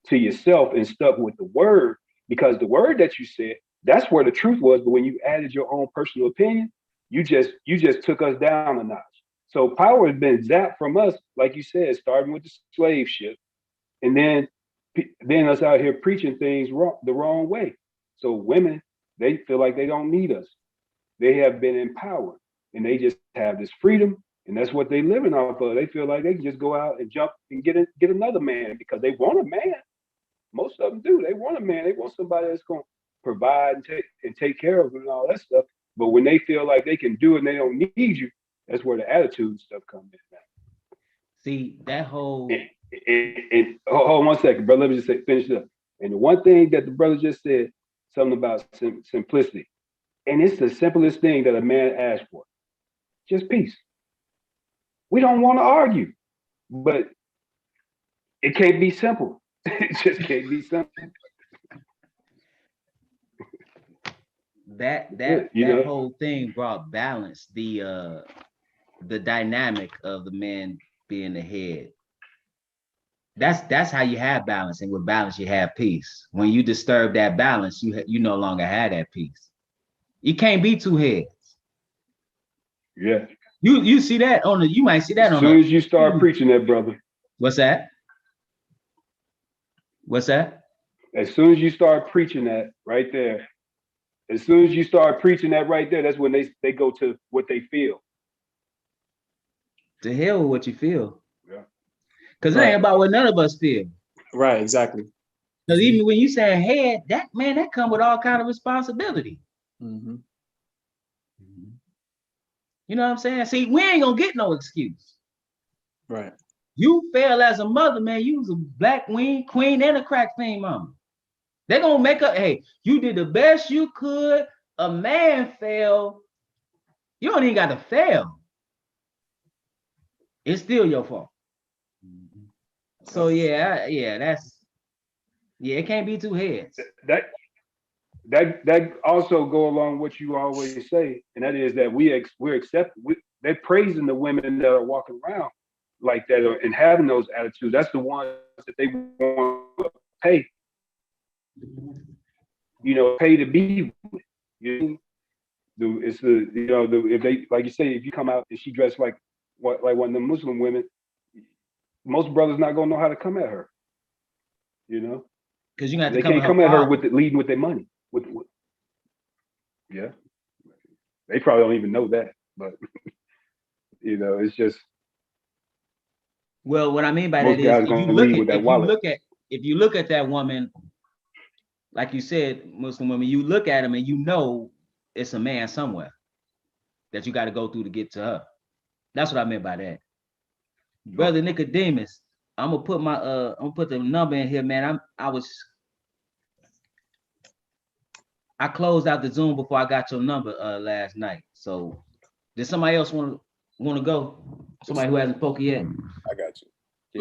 to yourself and stuck with the word, because the word that you said, that's where the truth was. But when you added your own personal opinion, you just took us down a notch. So power has been zapped from us, like you said, starting with the slave ship, and then us out here preaching things the wrong way. So women, they feel like they don't need us. They have been empowered, and they just have this freedom, and that's what they living off of. They feel like they can just go out and jump and get another man because they want a man. Most of them do. They want a man. They want somebody that's going to provide and take care of them and all that stuff. But when they feel like they can do it and they don't need you, that's where the attitude stuff comes in. See, that whole And hold on 1 second, brother. Let me just finish it up. And the one thing that the brother just said, something about simplicity. And it's the simplest thing that a man asks for, just peace. We don't want to argue, but it can't be simple. It just can't be simple. that whole thing brought balance, the dynamic of the man being the head. That's how you have balance, and with balance you have peace. When you disturb that balance, you no longer have that peace. You can't be two heads. Yeah. You see that you might see that As soon as you start preaching that, brother. What's that? What's that? As soon as you start preaching that right there, as soon as you start preaching that right there, that's when they go to what they feel. To hell with what you feel. Yeah. Because it ain't about what none of us feel. Right, exactly. Because even when you say head, that come with all kind of responsibility. Mm-hmm. You know what I'm saying? See, we ain't gonna get no excuse. Right. You fail as a mother, man. You was a black queen and a crack fiend mama. They're gonna make up, hey, you did the best you could. A man failed. You don't even got to fail. It's still your fault. So yeah, it can't be two heads. That also go along what you always say, and that is that we're accepting. They're praising the women that are walking around like that and having those attitudes. That's the ones that they want to pay. Pay to be with. It's if they, like you say, if you come out and she dressed like one of the Muslim women, most brothers not gonna know how to come at her. Because you got to they can't come at her with leading with their money. Yeah, they probably don't even know that, but it's just. Well, what I mean by that is, if you look at that woman, like you said, Muslim women, you look at them and you know it's a man somewhere that you got to go through to get to her. That's what I meant by that. Brother Nicodemus, I'm gonna put the number in here, man. I closed out the Zoom before I got your number last night. So did somebody else want to go? Somebody who hasn't spoken yet? I got you.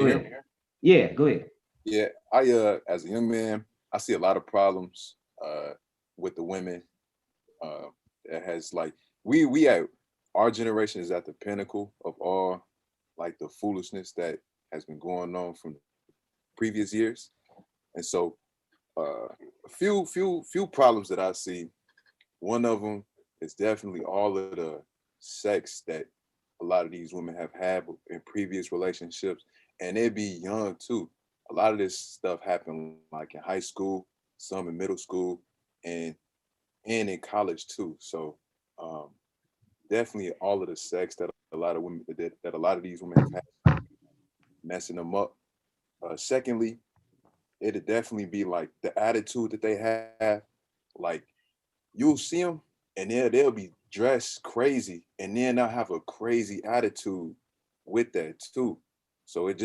Go ahead. Yeah, go ahead. Yeah, I as a young man, I see a lot of problems with the women. That has like we at our generation is at the pinnacle of all like the foolishness that has been going on from previous years, and so a few problems that I see. One of them is definitely all of the sex that a lot of these women have had in previous relationships, and they'd be young too. A lot of this stuff happened like in high school, some in middle school, and in college too. So definitely all of the sex that a lot of women that a lot of these women have had, messing them up. Secondly, it'd definitely be like the attitude that they have. Like you'll see them and they'll be dressed crazy, and then they'll have a crazy attitude with that too. So it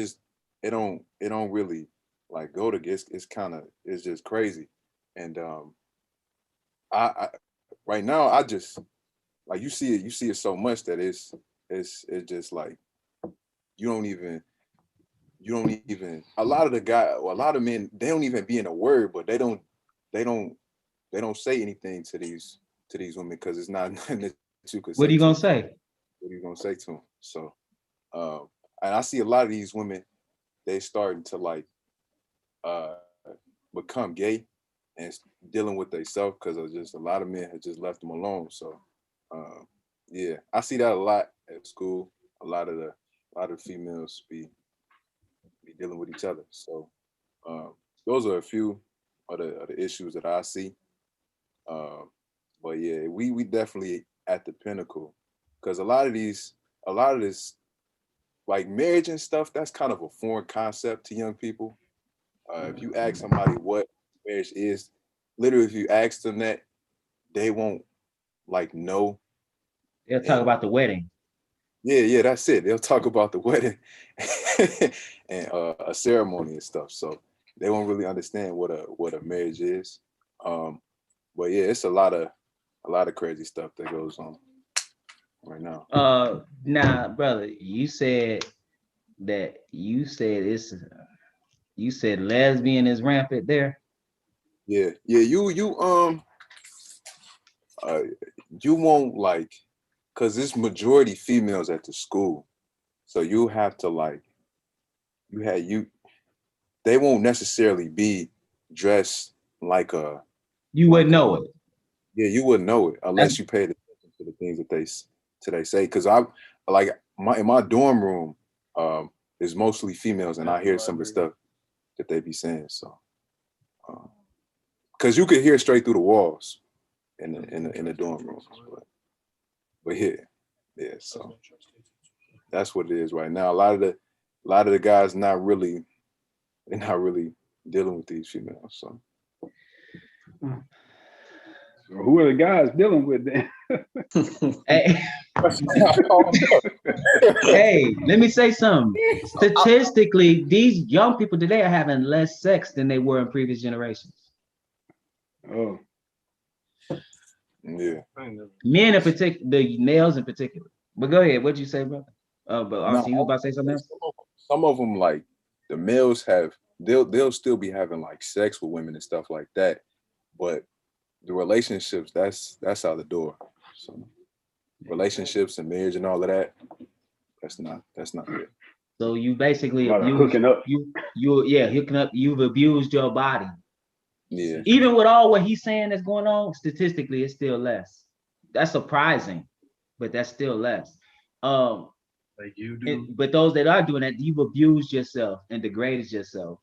don't really like go together. It's just crazy. And I right now I just like you see it so much that it's just like you don't even you don't even, a lot of men, they don't even be in a word, but they don't say anything to these women because it's not nothing that you could say. What are you to gonna them. say? What are you gonna say to them? So, and I see a lot of these women, they starting to like become gay and dealing with themselves because of just a lot of men have just left them alone. So, yeah, I see that a lot at school. A lot of females be dealing with each other. So, those are a few of the issues that I see. But yeah, we definitely at the pinnacle because a lot of this like marriage and stuff, that's kind of a foreign concept to young people. If you ask somebody what marriage is, literally, if you ask them that, they won't like know. They'll talk And about the wedding. yeah, that's it. They'll talk about the wedding and a ceremony and stuff. So they won't really understand what a marriage is. But yeah, it's a lot of crazy stuff that goes on right now. Now, brother, you said you said lesbian is rampant there. Yeah, uh, you won't like, cause it's majority females at the school, so you have to like, you they won't necessarily be dressed like a You like wouldn't a know it. yeah, you wouldn't know it unless you paid attention to the things that they say. Cause I like in my dorm room, is mostly females, and I hear some of the stuff that they be saying. So, cause you could hear straight through the walls in the dorm rooms, but yeah. So that's what it is right now. A lot of the guys they're not really dealing with these females. So. So who are the guys dealing with then? Hey, hey, let me say something. Statistically, these young people today are having less sex than they were in previous generations. Oh, Yeah. Men in particular, the males in particular. But go ahead. What'd you say, brother? But No, RC, you about to say something else? some of them like the males they'll still be having like sex with women and stuff like that, but the relationships that's out the door. So relationships and marriage and all of that, that's not it. So you basically a lot of abused hooking up. hooking up. You've abused your body. Yeah. Even with all what he's saying that's going on, statistically, it's still less. That's surprising, but that's still less. Like you do. But those that are doing that, you've abused yourself and degraded yourself.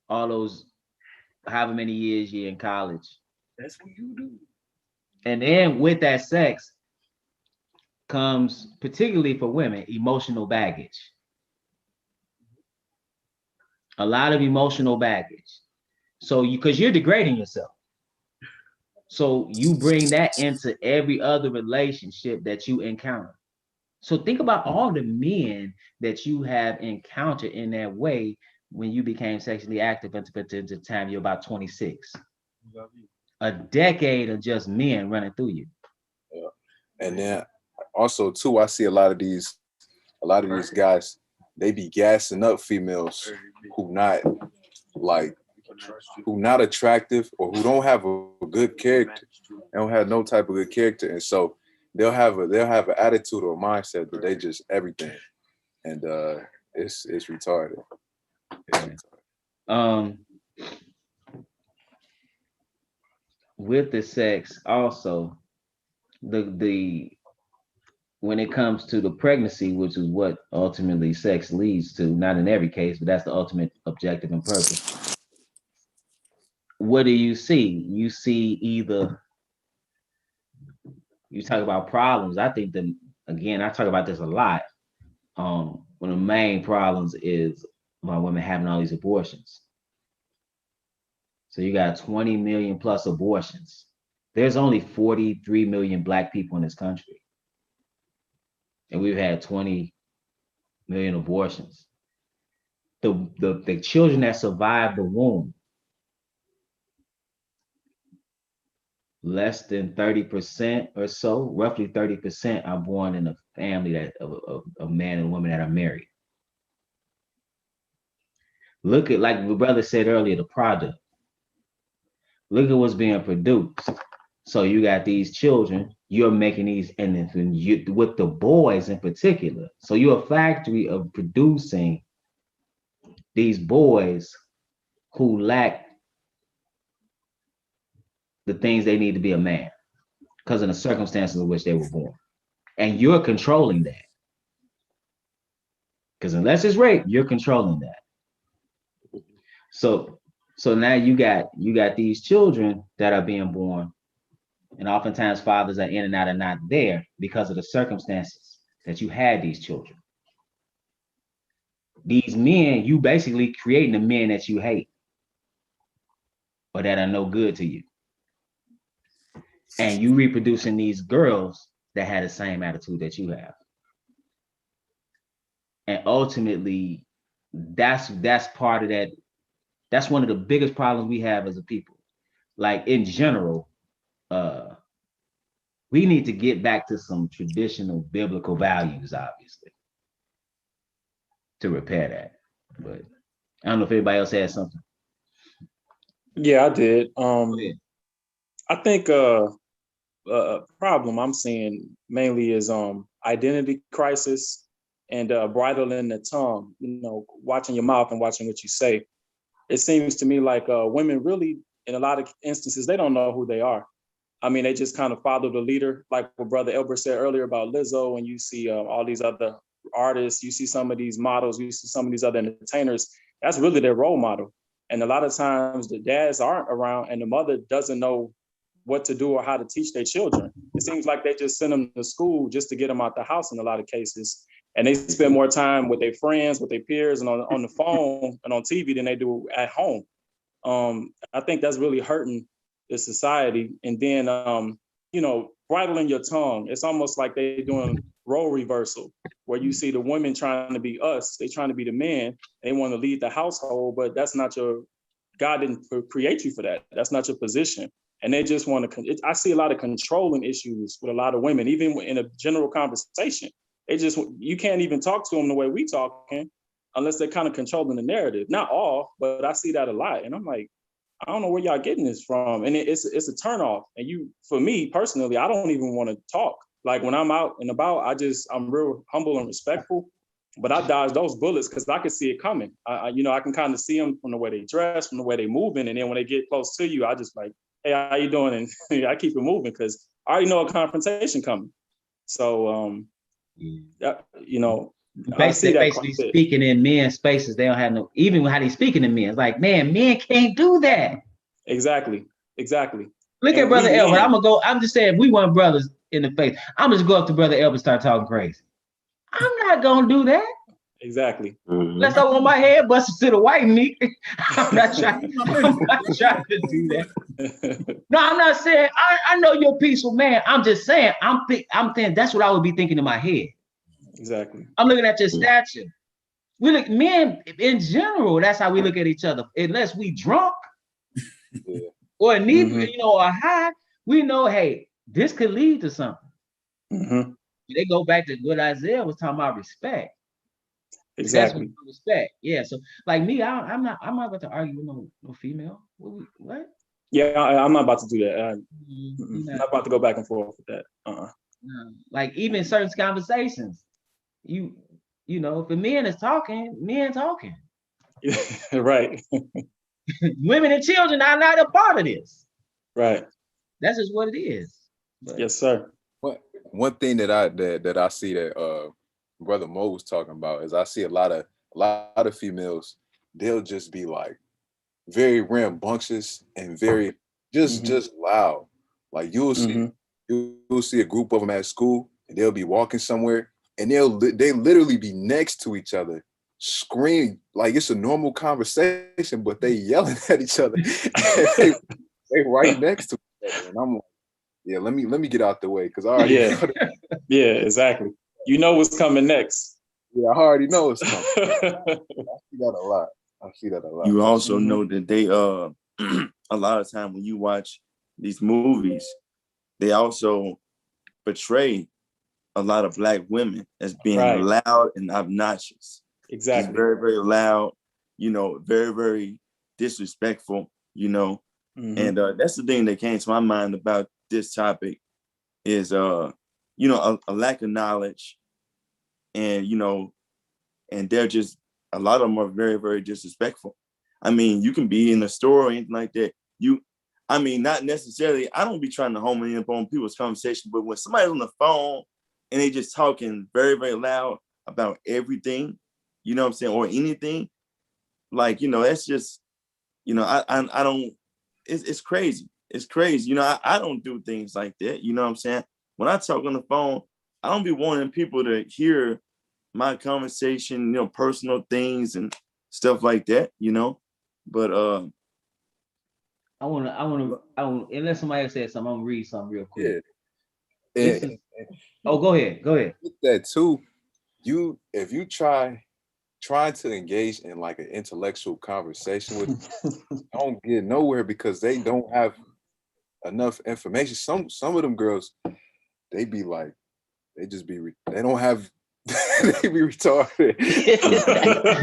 All those, however many years you're in college. That's what you do. And then with that sex comes, particularly for women, emotional baggage. A lot of emotional baggage. So because you're degrading yourself. So you bring that into every other relationship that you encounter. So think about all the men that you have encountered in that way when you became sexually active until the time you're about 26. A decade of just men running through you. Yeah. And then also too, I see a lot of these guys, they be gassing up females who not attractive or who don't have a good character. They don't have no type of good character. And so they'll have an attitude or a mindset that they just everything. And it's retarded. With the sex also, the when it comes to the pregnancy, which is what ultimately sex leads to, not in every case, but that's the ultimate objective and purpose. What do you see? You see either, you talk about problems. I think that, again, I talk about this a lot. One of the main problems is my women having all these abortions. So you got 20 million plus abortions. There's only 43 million Black people in this country. And we've had 20 million abortions. The children that survive the womb, less than 30% or so, roughly 30% are born in a family that of man and woman that are married. Look at, like the brother said earlier, the product. Look at what's being produced. So you got these children, you're making these, and then you with the boys in particular. So you're a factory of producing these boys who lack the things they need to be a man because of the circumstances in which they were born. And you're controlling that. Because unless it's rape, you're controlling that. So now you got these children that are being born, and oftentimes fathers are in and out and not there because of the circumstances that you had these children. These men, you basically creating the men that you hate or that are no good to you. And you reproducing these girls that had the same attitude that you have. And ultimately, that's part of that. That's one of the biggest problems we have as a people. Like in general, we need to get back to some traditional biblical values, obviously, to repair that. But I don't know if anybody else has something. Yeah, I did. I think problem I'm seeing mainly is identity crisis and bridling the tongue. Watching your mouth and watching what you say. It seems to me like women really, in a lot of instances, they don't know who they are. I mean, they just kind of follow the leader, like what Brother Elbert said earlier about Lizzo, and you see all these other artists, you see some of these models, you see some of these other entertainers. That's really their role model. And a lot of times the dads aren't around and the mother doesn't know what to do or how to teach their children. It seems like they just send them to school just to get them out the house in a lot of cases. And they spend more time with their friends, with their peers, and on the phone and on TV than they do at home. I think that's really hurting the society. And then, bridling your tongue. It's almost like they're doing role reversal, where you see the women trying to be us. They trying to be the man. They want to lead the household, but that's not God didn't create you for that. That's not your position. And they just want to, I see a lot of controlling issues with a lot of women, even in a general conversation. You can't even talk to them the way we talking unless they're kind of controlling the narrative. Not all, but I see that a lot. And I'm like, I don't know where y'all getting this from. And it's a turnoff. And for me personally, I don't even want to talk. Like when I'm out and about, I'm real humble and respectful, but I dodge those bullets because I can see it coming. I can kind of see them from the way they dress, from the way they moving. And then when they get close to you, I just like, hey, how you doing? And I keep it moving because I already know a confrontation coming. So, basically speaking in men's spaces, they don't have no, even how they speaking to men. It's like, man can't do that. Exactly. Look at Brother Elbert. I'm just saying, we want brothers in the face. I'm just go up to Brother Elbert and start talking crazy. I'm not gonna do that. Exactly. Unless I want my head busted to the white meat. I'm not trying to do that. No, I'm not saying I know you're a peaceful man. I'm just saying I'm thinking that's what I would be thinking in my head. Exactly. I'm looking at your stature. We look, men in general, that's how we look at each other. Unless we drunk or or high, we know, hey, this could lead to something. They go back to what Isaiah was talking about, respect. Exactly. Respect. Yeah. So like me, I'm not about to argue with no female. What? Yeah, I'm not about to do that. I'm not about to go back and forth with that. Like even certain conversations, you know, if a man is talking, men talking. Right. Women and children are not a part of this. Right. That's just what it is. But, yes, sir. One thing that I see that Brother Mo was talking about is I see a lot of females, they'll just be like very rambunctious and very just loud. Like you'll see a group of them at school and they'll be walking somewhere and they literally be next to each other, screaming like it's a normal conversation, but they yelling at each other. they right next to each other, and I'm like, yeah, let me get out the way because I already yeah, exactly. You know what's coming next. Yeah, I already know it's coming. I see that a lot. You also know that they a lot of time when you watch these movies, they also portray a lot of Black women as being loud and obnoxious. Exactly. Just very, very loud. very, very disrespectful, Mhm. and that's the thing that came to my mind about this topic is, a lack of knowledge, and, and they're just, a lot of them are very, very disrespectful. I mean, you can be in a store or anything like that. Not necessarily, I don't be trying to home in on people's conversation, but when somebody's on the phone and they just talking very, very loud about everything, you know what I'm saying, or anything, like, that's just, I don't, it's crazy. It's crazy. I don't do things like that. You know what I'm saying? When I talk on the phone, I don't be wanting people to hear my conversation, personal things and stuff like that, but I want to, unless somebody else said something, I'm gonna read something real quick. Yeah. This is, oh, go ahead. With that too, if you trying to engage in like an intellectual conversation with them, don't get nowhere because they don't have enough information. Some of them girls, they be like, they just be, they don't have, they be retarded.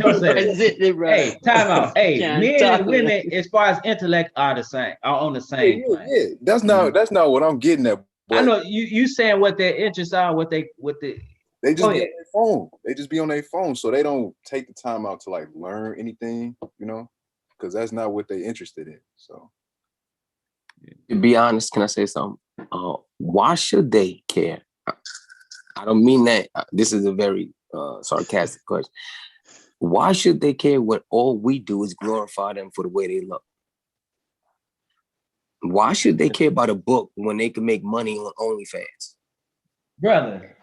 Don't say that. That's it, bro. Hey, time out. Hey, Can't men talk and with women, as far as intellect, are the same, are on the same plane. Yeah. That's not what I'm getting at. I But know you saying what their interests are, what the they just Go be on ahead. their phone. They just be on their phone, so they don't take the time out to like learn anything, because that's not what they interested in. So, To be honest, can I say something? Why should they care? I don't mean that. This is a very sarcastic question. Why should they care when all we do is glorify them for the way they look? Why should they care about a book when they can make money on OnlyFans? brother.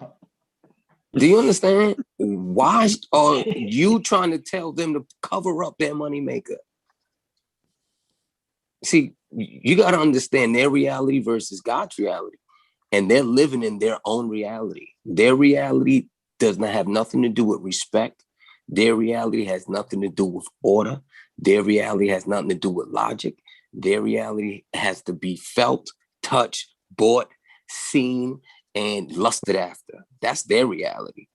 Do you understand? Why are you trying to tell them to cover up their moneymaker? See, you got to understand their reality versus God's reality. And they're living in their own reality. Their reality does not have nothing to do with respect. Their reality has nothing to do with order. Their reality has nothing to do with logic. Their reality has to be felt, touched, bought, seen, and lusted after. That's their reality.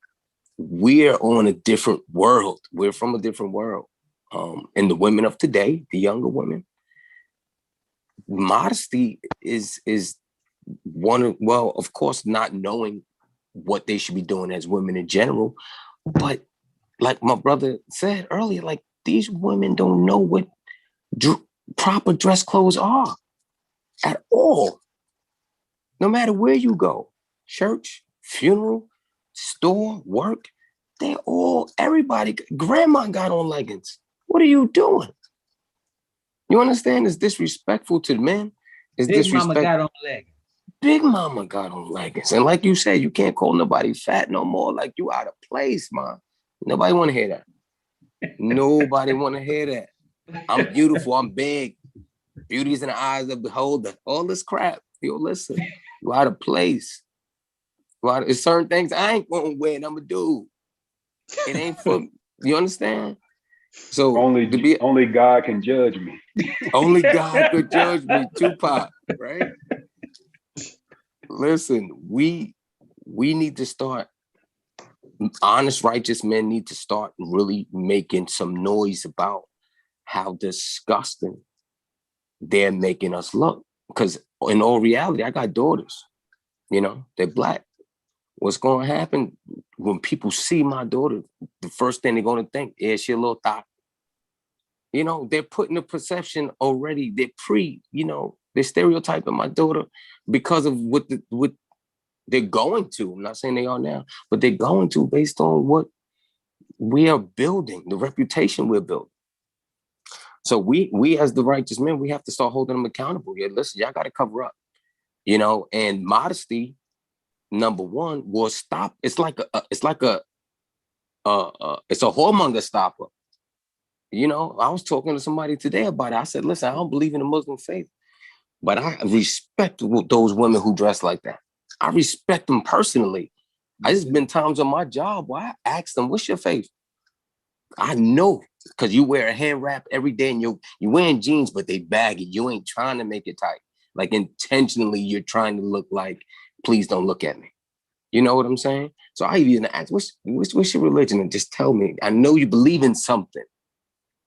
We're on a different world. We're from a different world. And the women of today, the younger women, modesty is one of, well, of course, not knowing what they should be doing as women in general. But like my brother said earlier, like these women don't know what proper dress clothes are at all. No matter where you go, church, funeral, store, work, everybody, grandma got on leggings. What are you doing? You understand? It's disrespectful to the men. It's Big disrespectful. mama got on leggings. Big mama got on leggings. And like you said, you can't call nobody fat no more. Like you out of place, man. Nobody want to hear that. Nobody want to hear that. I'm beautiful. I'm big. Beauty's in the eyes of the beholder. All this crap. Yo, listen. You out of place. There's certain things I ain't gonna wear and I'm a dude. It ain't for, you understand? So only God can judge me. Only God could judge me, Tupac, right? Listen, we need to start, honest, righteous men need to start really making some noise about how disgusting they're making us look. Because in all reality, I got daughters, they're Black. What's going to happen when people see my daughter, the first thing they're going to think is she a little thought. They're putting the perception already. They're stereotyping my daughter because of what they're going to. I'm not saying they are now, but they're going to based on what we are building, the reputation we're building. So we as the righteous men, we have to start holding them accountable. Yeah, listen, y'all got to cover up, and modesty, number one, will stop. It's like it's a whoremonger stopper. I was talking to somebody today about it. I said, listen, I don't believe in the Muslim faith, but I respect those women who dress like that. I respect them personally. I just been times on my job where I asked them, what's your faith? I know, because you wear a hair wrap every day and you're wearing jeans, but they baggy. You ain't trying to make it tight. Like intentionally, you're trying to look like, please don't look at me. You know what I'm saying? So I even asked, what's your religion? And just tell me. I know you believe in something.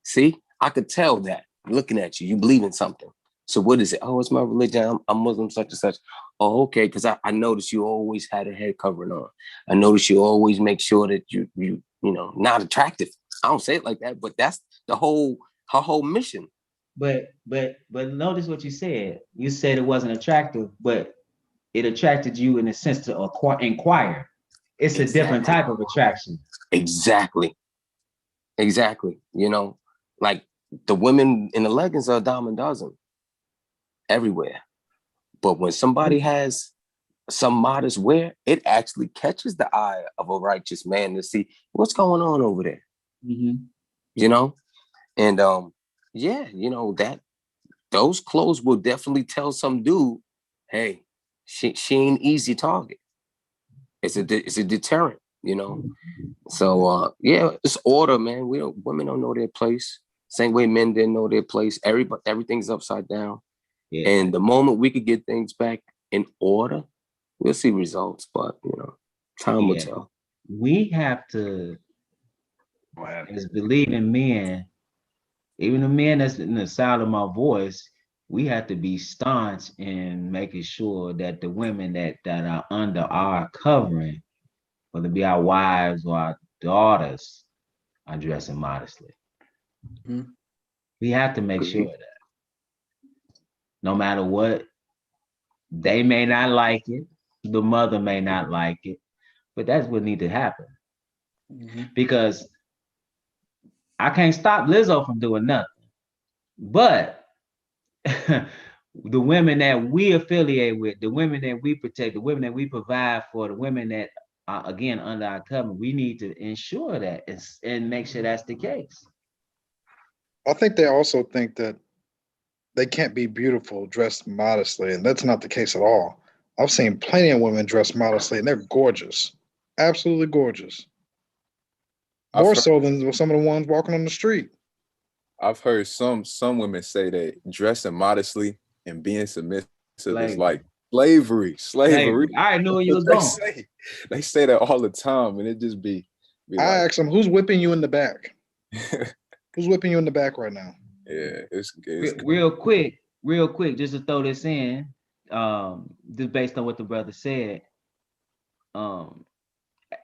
See, I could tell that looking at you, you believe in something. So what is it? Oh, it's my religion. I'm Muslim, such and such. Oh, okay. Because I noticed you always had a head covering on. I noticed you always make sure that you not attractive. I don't say it like that, but that's her whole mission. But notice what you said. You said it wasn't attractive, but it attracted you in the sense to inquire. It's a different type of attraction. Exactly. Like the women in the leggings are a dime a dozen everywhere. But when somebody has some modest wear, it actually catches the eye of a righteous man to see what's going on over there. And that those clothes will definitely tell some dude, hey, she ain't easy target. It's a deterrent, So it's order, man. Women don't know their place. Same way men didn't know their place. Everything's upside down. Yeah. And the moment we could get things back in order, we'll see results. But time will tell. We have to, as believing men, even the men that's in the sound of my voice, we have to be staunch in making sure that the women that are under our covering, whether it be our wives or our daughters, are dressing modestly. Mm-hmm. We have to make sure of that. No matter what, they may not like it, the mother may not like it, but that's what needs to happen. Mm-hmm. Because I can't stop Lizzo from doing nothing. But the women that we affiliate with, the women that we protect, the women that we provide for, the women that are, again, under our cover, we need to ensure that and make sure that's the case. I think they also think that they can't be beautiful dressed modestly, and that's not the case at all. I've seen plenty of women dressed modestly, and they're gorgeous, absolutely gorgeous. More so than some of the ones walking on the street. I've heard some women say that dressing modestly and being submissive is like slavery. I know where you was going. They say that all the time, and it just be I ask them, who's whipping you in the back? Who's whipping you in the back right now? Yeah, it's real quick, just to throw this in, just based on what the brother said,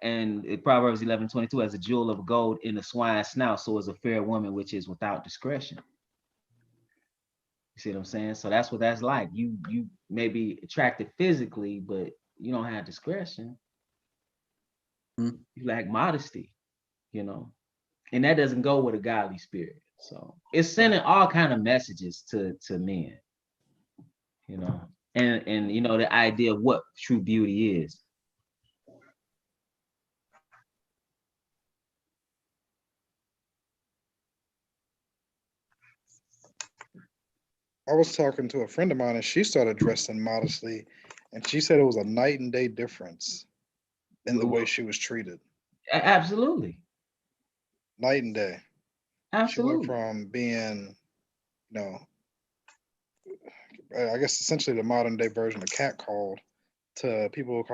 and Proverbs 11:22, as a jewel of gold in the swine's snout, so is a fair woman which is without discretion. You see what I'm saying? So that's what that's like. You may be attracted physically, but you don't have discretion. You lack modesty, and that doesn't go with a godly spirit. So it's sending all kind of messages to men, and the idea of what true beauty is. I was talking to a friend of mine, and she started dressing modestly, and she said it was a night and day difference in the way she was treated. Absolutely. Night and day. Absolutely. She went from being, I guess essentially the modern day version of catcalled to people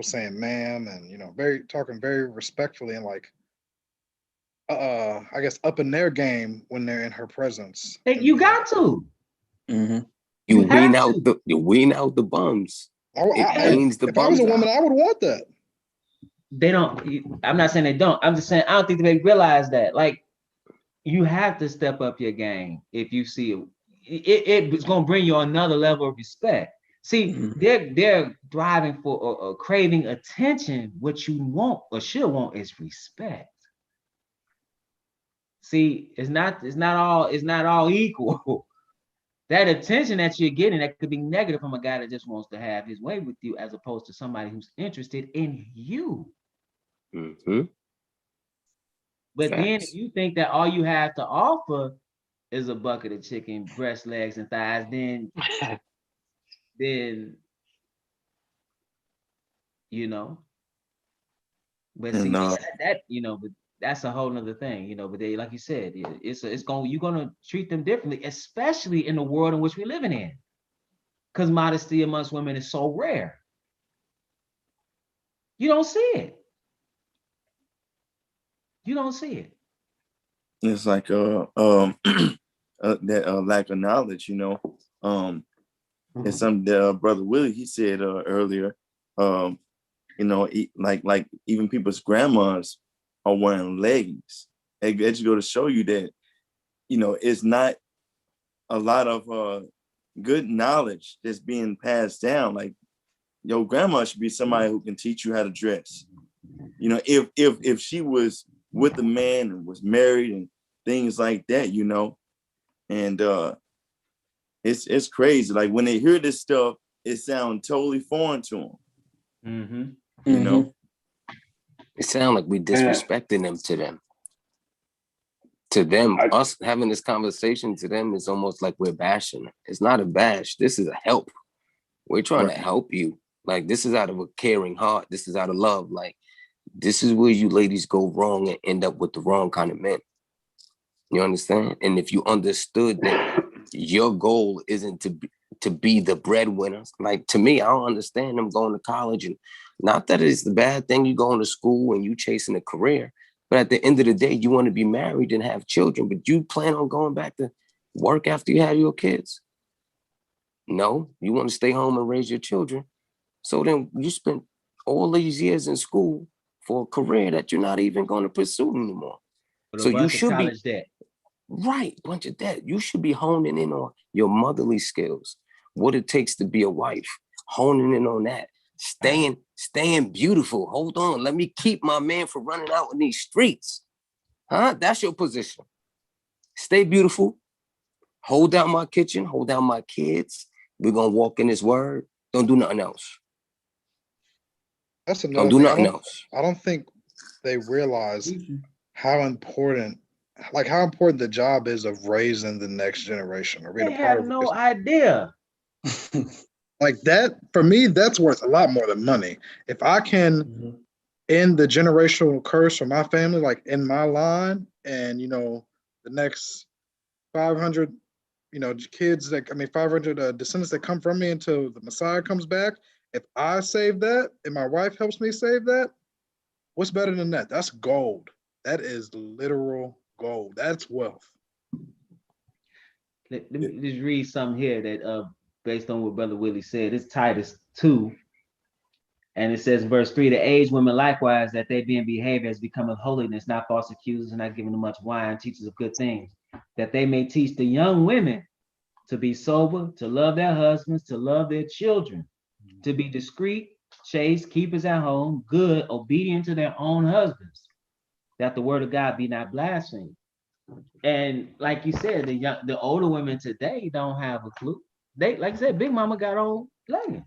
saying man, and talking very respectfully and like I guess up in their game when they're in her presence. You got to. Mm-hmm. You wean out the bums. If I was a woman, I would want that. They don't. I'm not saying they don't. I'm just saying I don't think they realize that. Like, you have to step up your game if you see it. It's going to bring you another level of respect. See, they're driving for or craving attention. What you want or should want is respect. See, it's not all equal. That attention that you're getting, that could be negative from a guy that just wants to have his way with you, as opposed to somebody who's interested in you. Mm-hmm. But then if you think that all you have to offer is a bucket of chicken, breast, legs, and thighs, then but see that but that's a whole nother thing, but they, like you said, you're gonna treat them differently, especially in the world in which we're living in, because modesty amongst women is so rare. You don't see it. it's like that lack of knowledge, it's something that Brother Willie, he said earlier, like even people's grandmas are wearing leggings. It just go to show you that, it's not a lot of good knowledge that's being passed down. Like your grandma should be somebody who can teach you how to dress. If she was with a man and was married and things like that, and it's crazy. Like when they hear this stuff, it sounds totally foreign to them. Mm-hmm. It sounds like we disrespecting them to them. To them, us having this conversation to them is almost like we're bashing. It's not a bash. This is a help. We're trying to help you. Like, this is out of a caring heart. This is out of love. Like, this is where you ladies go wrong and end up with the wrong kind of men. You understand? And if you understood that your goal isn't to be the breadwinners, like, to me, I don't understand them going to college. And not that it's the bad thing you going to school and you chasing a career, but at the end of the day, you want to be married and have children, but you plan on going back to work after you have your kids? No, you want to stay home and raise your children. So then you spent all these years in school for a career that you're not even going to pursue anymore. So you should be debt. Right, bunch of debt. You should be honing in on your motherly skills, what it takes to be a wife, honing in on that, staying beautiful. Hold on, let me keep my man from running out in these streets. That's your position. Stay beautiful. Hold down my kitchen, hold down my kids. We're gonna walk in his word. Don't do nothing else. That's another Don't do thing. nothing else. I don't think they realize how important the job is of raising the next generation or being They a part have of no idea. Like that, for me, that's worth a lot more than money. If I can end the generational curse for my family, like in my line, and the next 500, kids 500 descendants that come from me until the Messiah comes back. If I save that and my wife helps me save that, what's better than that? That's gold. That is literal gold. That's wealth. Let me just read something here that based on what Brother Willie said. It's Titus 2. And it says in verse 3, the aged women likewise, that they being behaved as becoming holiness, not false accusers, and not giving them much wine, teachers of good things, that they may teach the young women to be sober, to love their husbands, to love their children, to be discreet, chaste, keepers at home, good, obedient to their own husbands, that the word of God be not blasphemed. And like you said, the older women today don't have a clue. They, like I said, Big Mama got on leggings.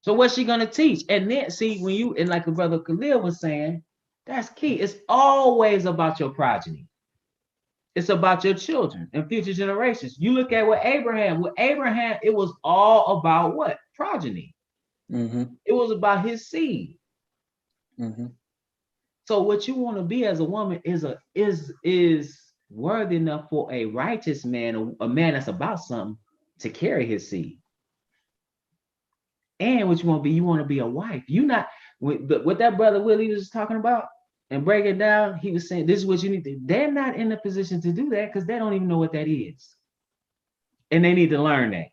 So what's she gonna teach? And then see, when you, and like the brother Khalil was saying, that's key. It's always about your progeny. It's about your children and future generations. You look at with Abraham, it was all about what? Progeny. It was about his seed. So what you want to be as a woman is worthy enough for a righteous man, a man that's about something, to carry his seed. And what you want to be a wife. You not what that brother Willie was talking about and break it down. He was saying this is what you need to. They're not in a position to do that because they don't even know what that is, and they need to learn that.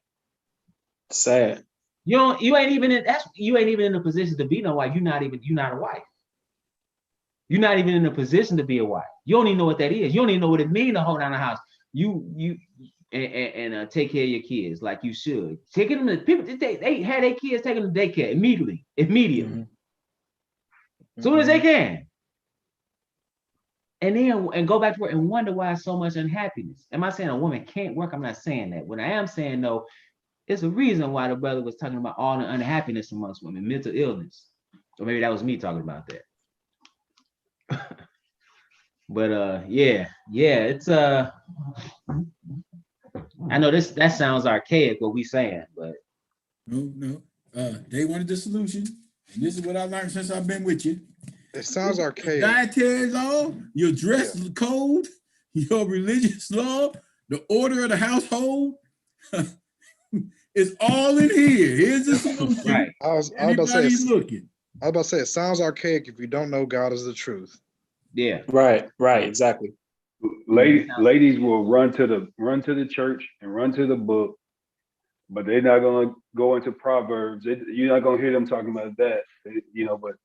Sad. You ain't even in a position to be no wife. You're not a wife. You're not even in a position to be a wife. You don't even know what that is. You don't even know what it means to hold down a house. And take care of your kids like you should. Taking them to people, they had their kids taking them to daycare immediately, soon as they can, and then go back to work and wonder why so much unhappiness. Am I saying a woman can't work? I'm not saying that. What I am saying though, it's a reason why the brother was talking about all the unhappiness amongst women, mental illness, or maybe that was me talking about that. But yeah, it's I know that sounds archaic what we saying, but no. They wanted the solution, and this is what I learned since I've been with you. It sounds archaic. Dietary law, your dress code, your religious law, the order of the household. It's all in here. Here's the solution. Right. I was about to say it sounds archaic if you don't know God is the truth. Yeah. Right, exactly. Ladies will run to the church and run to the book, but they're not gonna go into Proverbs. You're not gonna hear them talking about that, But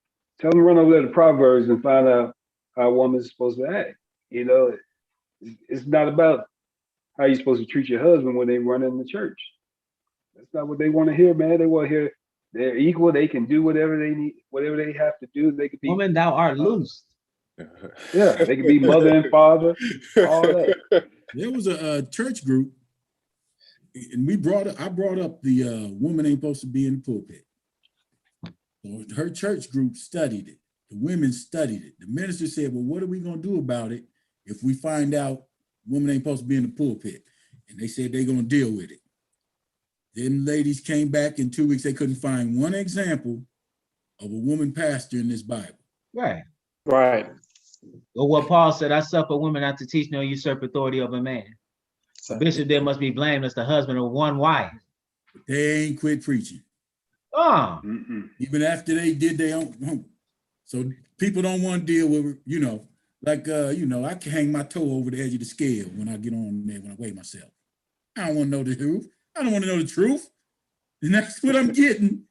tell them to run over there to Proverbs and find out how a woman's supposed to act. It's not about how you're supposed to treat your husband when they run in the church. That's not what they want to hear, man. They want to hear they're equal. They can do whatever they need, whatever they have to do. They could be Woman, thou art loosed. Yeah, they could be mother and father, all that. There was a church group, and I brought up the woman ain't supposed to be in the pulpit. So her church group studied it. The women studied it. The minister said, well, what are we going to do about it if we find out woman ain't supposed to be in the pulpit? And they said they're going to deal with it. Them ladies came back in 2 weeks. They couldn't find one example of a woman pastor in this Bible. Right. Well, what Paul said, I suffer women not to teach nor usurp authority over man. A bishop then must be blamed as the husband of one wife. But they ain't quit preaching. Even after they did their own. So people don't want to deal with, I can hang my toe over the edge of the scale when I get on there, when I weigh myself. I don't want to know the truth. I don't want to know the truth. And that's what I'm getting.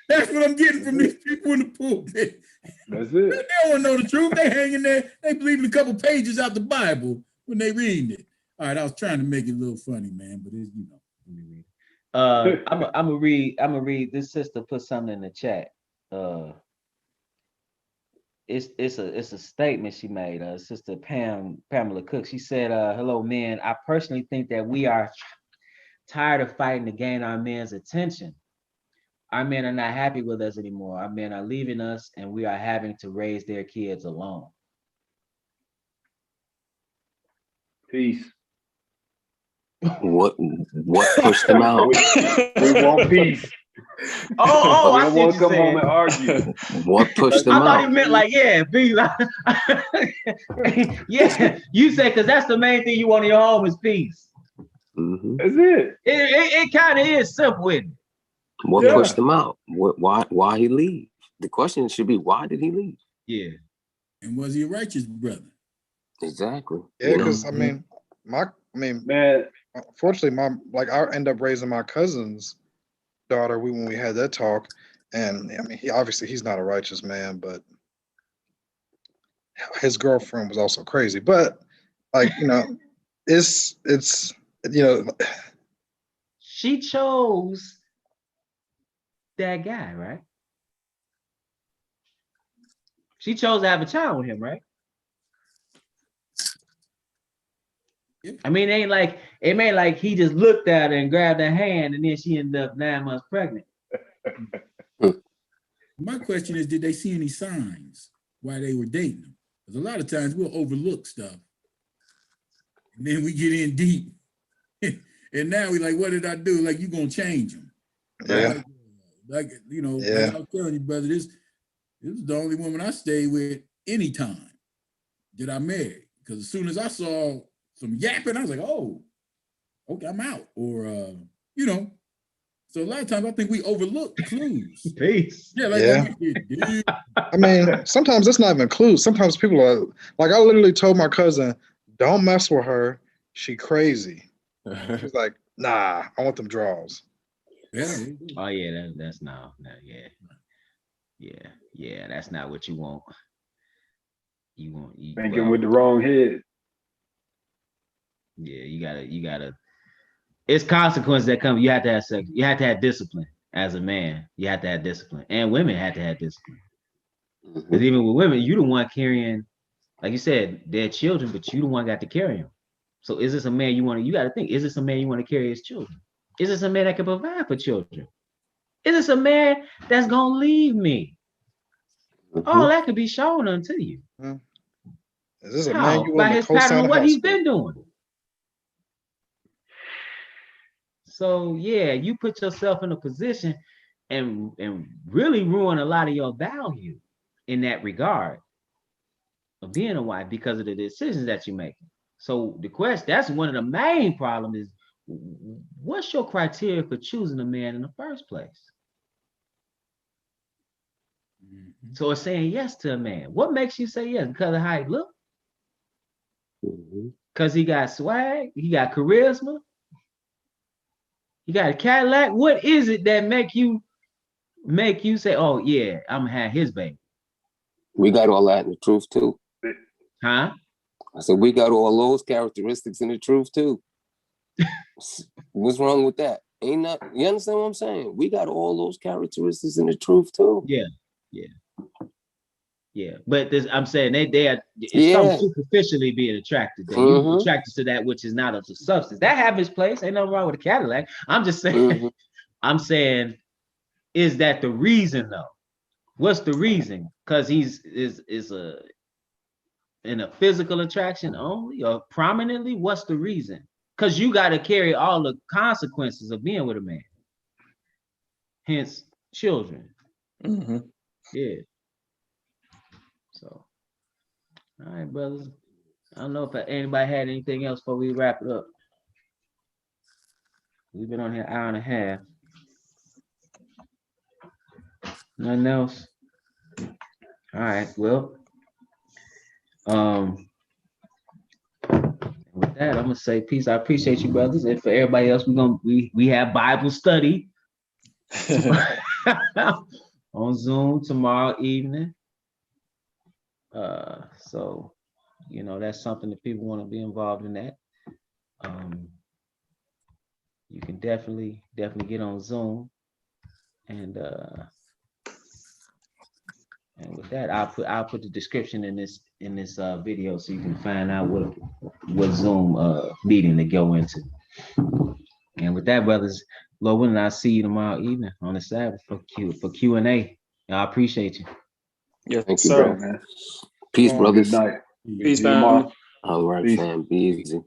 That's what I'm getting from these people in the pulpit. That's it. They don't want to know the truth. They hanging there. They believe in a couple pages out the Bible when they reading it. All right, I was trying to make it a little funny, man, but it's, I'm gonna read. This sister put something in the chat. It's a statement she made. Sister Pamela Cook. She said, "Hello, men. I personally think that we are tired of fighting to gain our men's attention. Our men are not happy with us anymore. Our men are leaving us, and we are having to raise their kids alone." Peace. What pushed them out? We want peace. I don't want to come home and argue. What pushed them out? I thought he meant like, yeah, be like, yeah. You said because that's the main thing you want in your home is peace. Mm-hmm. That's it. It kind of is simple, isn't it? What pushed them out? Why he leave? The question should be, why did he leave? Yeah. And was he a righteous brother? Exactly. Yeah, because man, unfortunately, I end up raising my cousin's daughter when we had that talk, and he's not a righteous man, but his girlfriend was also crazy. But it's she chose that guy, right? She chose to have a child with him, right? I mean, it ain't like he just looked at her and grabbed her hand and then she ended up 9 months pregnant. My question is, did they see any signs while they were dating him? Because a lot of times we'll overlook stuff. And then we get in deep. And now we like, what did I do? Like, you gonna change him. Yeah. Like I was telling you, brother, this was the only woman I stayed with anytime that I married. Because as soon as I saw some yapping, I was like, oh, okay, I'm out. Or, so a lot of times I think we overlook clues. Peace. Yeah. Sometimes it's not even clues. Sometimes people are like, I literally told my cousin, don't mess with her. She crazy. She's like, nah, I want them draws. Yeah. Oh yeah, that's yeah, that's not what you want. You thinking with the wrong head. Yeah, you gotta. It's consequences that come. You have to have sex. You have to have discipline as a man. You have to have discipline, and women have to have discipline. Because even with women, you the one carrying, like you said, their children, but you the one got to carry them. So is this a man you want to? You got to think. Is this a man you want to carry his children? Is this a man that can provide for children? Is this a man that's gonna leave me? All that could be shown unto you. Is this a man you want by to his pattern of what he's been doing? doing? So yeah, you put yourself in a position and really ruin a lot of your value in that regard of being a wife because of the decisions that you're making. So the question, that's one of the main problems is, what's your criteria for choosing a man in the first place? So it's saying yes to a man. What makes you say yes? Because of how he look? Because he got swag, he got charisma, he got a Cadillac. What is it that make you say, oh yeah, I'm gonna have his baby? We got all that in the truth too. Huh? I said we got all those characteristics in the truth too. What's wrong with that? Ain't not, you understand what I'm saying? We got all those characteristics in the truth too. Yeah. But this, I'm saying they are, it's something superficially being attracted. That you attracted to that which is not of the substance. That have its place. Ain't nothing wrong with a Cadillac. I'm just saying, I'm saying, is that the reason though? What's the reason? Because he's in a physical attraction only or prominently? What's the reason? Because you got to carry all the consequences of being with a man. Hence, children. Yeah. So, all right, brothers. I don't know if anybody had anything else before we wrap it up. We've been on here an hour and a half. Nothing else? All right, well. With that, I'm gonna say peace. I appreciate you, brothers. And for everybody else, we have Bible study on Zoom tomorrow evening. So you know that's something that people want to be involved in that. You can definitely get on Zoom, and with that, I'll put the description in this video so you can find out what Zoom meeting to go into. And with that, brothers, Lord willing, I'll see you tomorrow evening on the Sabbath for Q&A. I appreciate you. Yes, Thank you, sir. bro. Peace, brothers. Good night. Peace, See you tomorrow. man. All right, Peace. fam. Be easy.